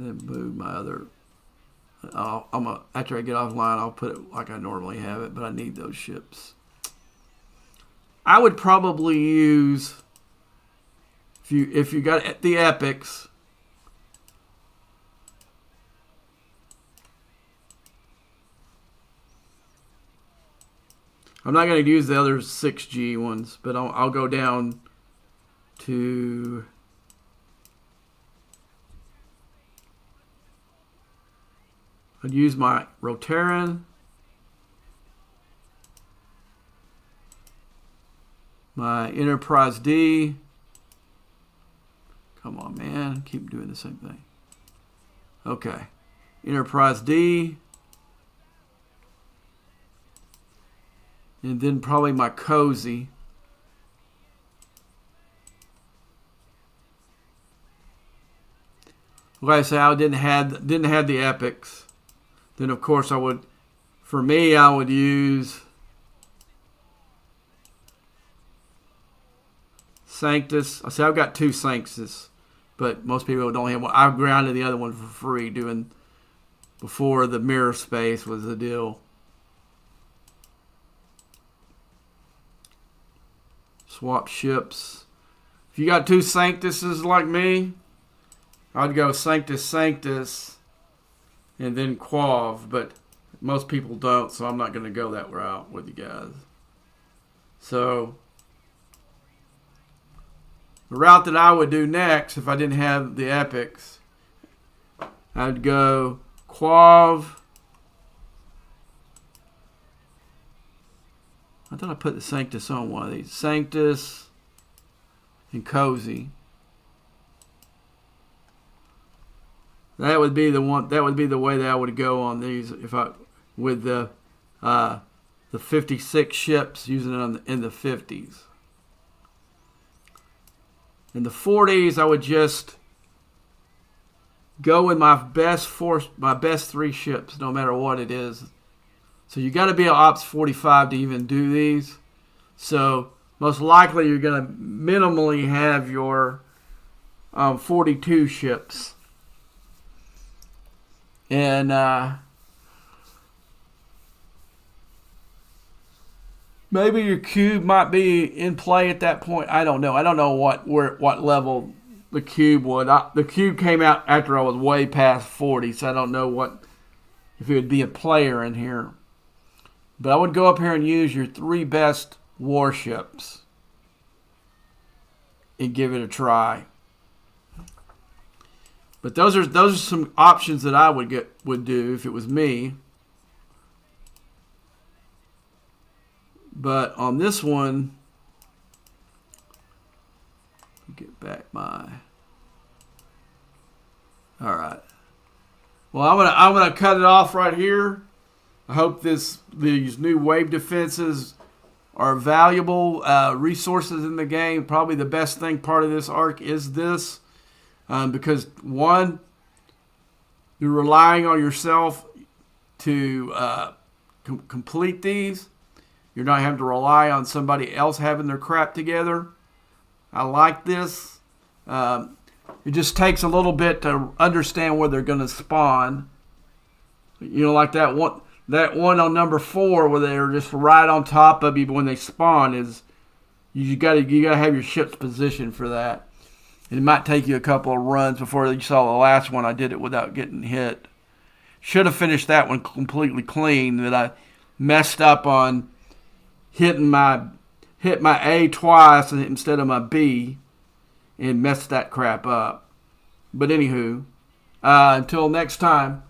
Then move my other, after I get offline, I'll put it like I normally have it, but I need those ships. I would probably use, if you got the epics, I'm not going to use the other 6G ones, but I'll go down to, I'd use my Rotaran, my Enterprise D. Come on, man. Keep doing the same thing. Okay. Enterprise D. And then probably my Cozy. Like I say, I didn't have the epics. Then of course I would use Sanctus. I say I've got 2 Sanctus, but most people don't have one. I've grounded the other one for free before the mirror space was the deal. Swap ships. If you got 2 Sanctuses like me, I'd go Sanctus, and then Quav, but most people don't, so I'm not going to go that route with you guys. So, the route that I would do next, if I didn't have the epics, I'd go Quav. I thought I put the Sanctus on one of these. Sanctus and Cozy. That would be the one. That would be the way that I would go on these with the 56 ships using it in the 50s. In the 40s, I would just go with my best 3 ships, no matter what it is. So you got to be an Ops 45 to even do these. So most likely you're going to minimally have your 42 ships. And maybe your cube might be in play at that point. I don't know. I don't know what level the cube would. The cube came out after I was way past 40, so I don't know if it would be a player in here. But I would go up here and use your 3 best warships and give it a try. But those are some options that I would do if it was me. But on this one, get back my. All right. Well, I'm gonna cut it off right here. I hope these new wave defenses are valuable resources in the game. Probably the best part of this arc is this. Because one, you're relying on yourself to complete these. You're not having to rely on somebody else having their crap together. I like this. It just takes a little bit to understand where they're going to spawn. You know, like that one on number 4 where they're just right on top of you when they spawn is you got to have your ships positioned for that. It might take you a couple of runs before you saw the last one. I did it without getting hit. Should have finished that one completely clean. That I messed up on hit my A twice instead of my B, and messed that crap up. But anywho, until next time.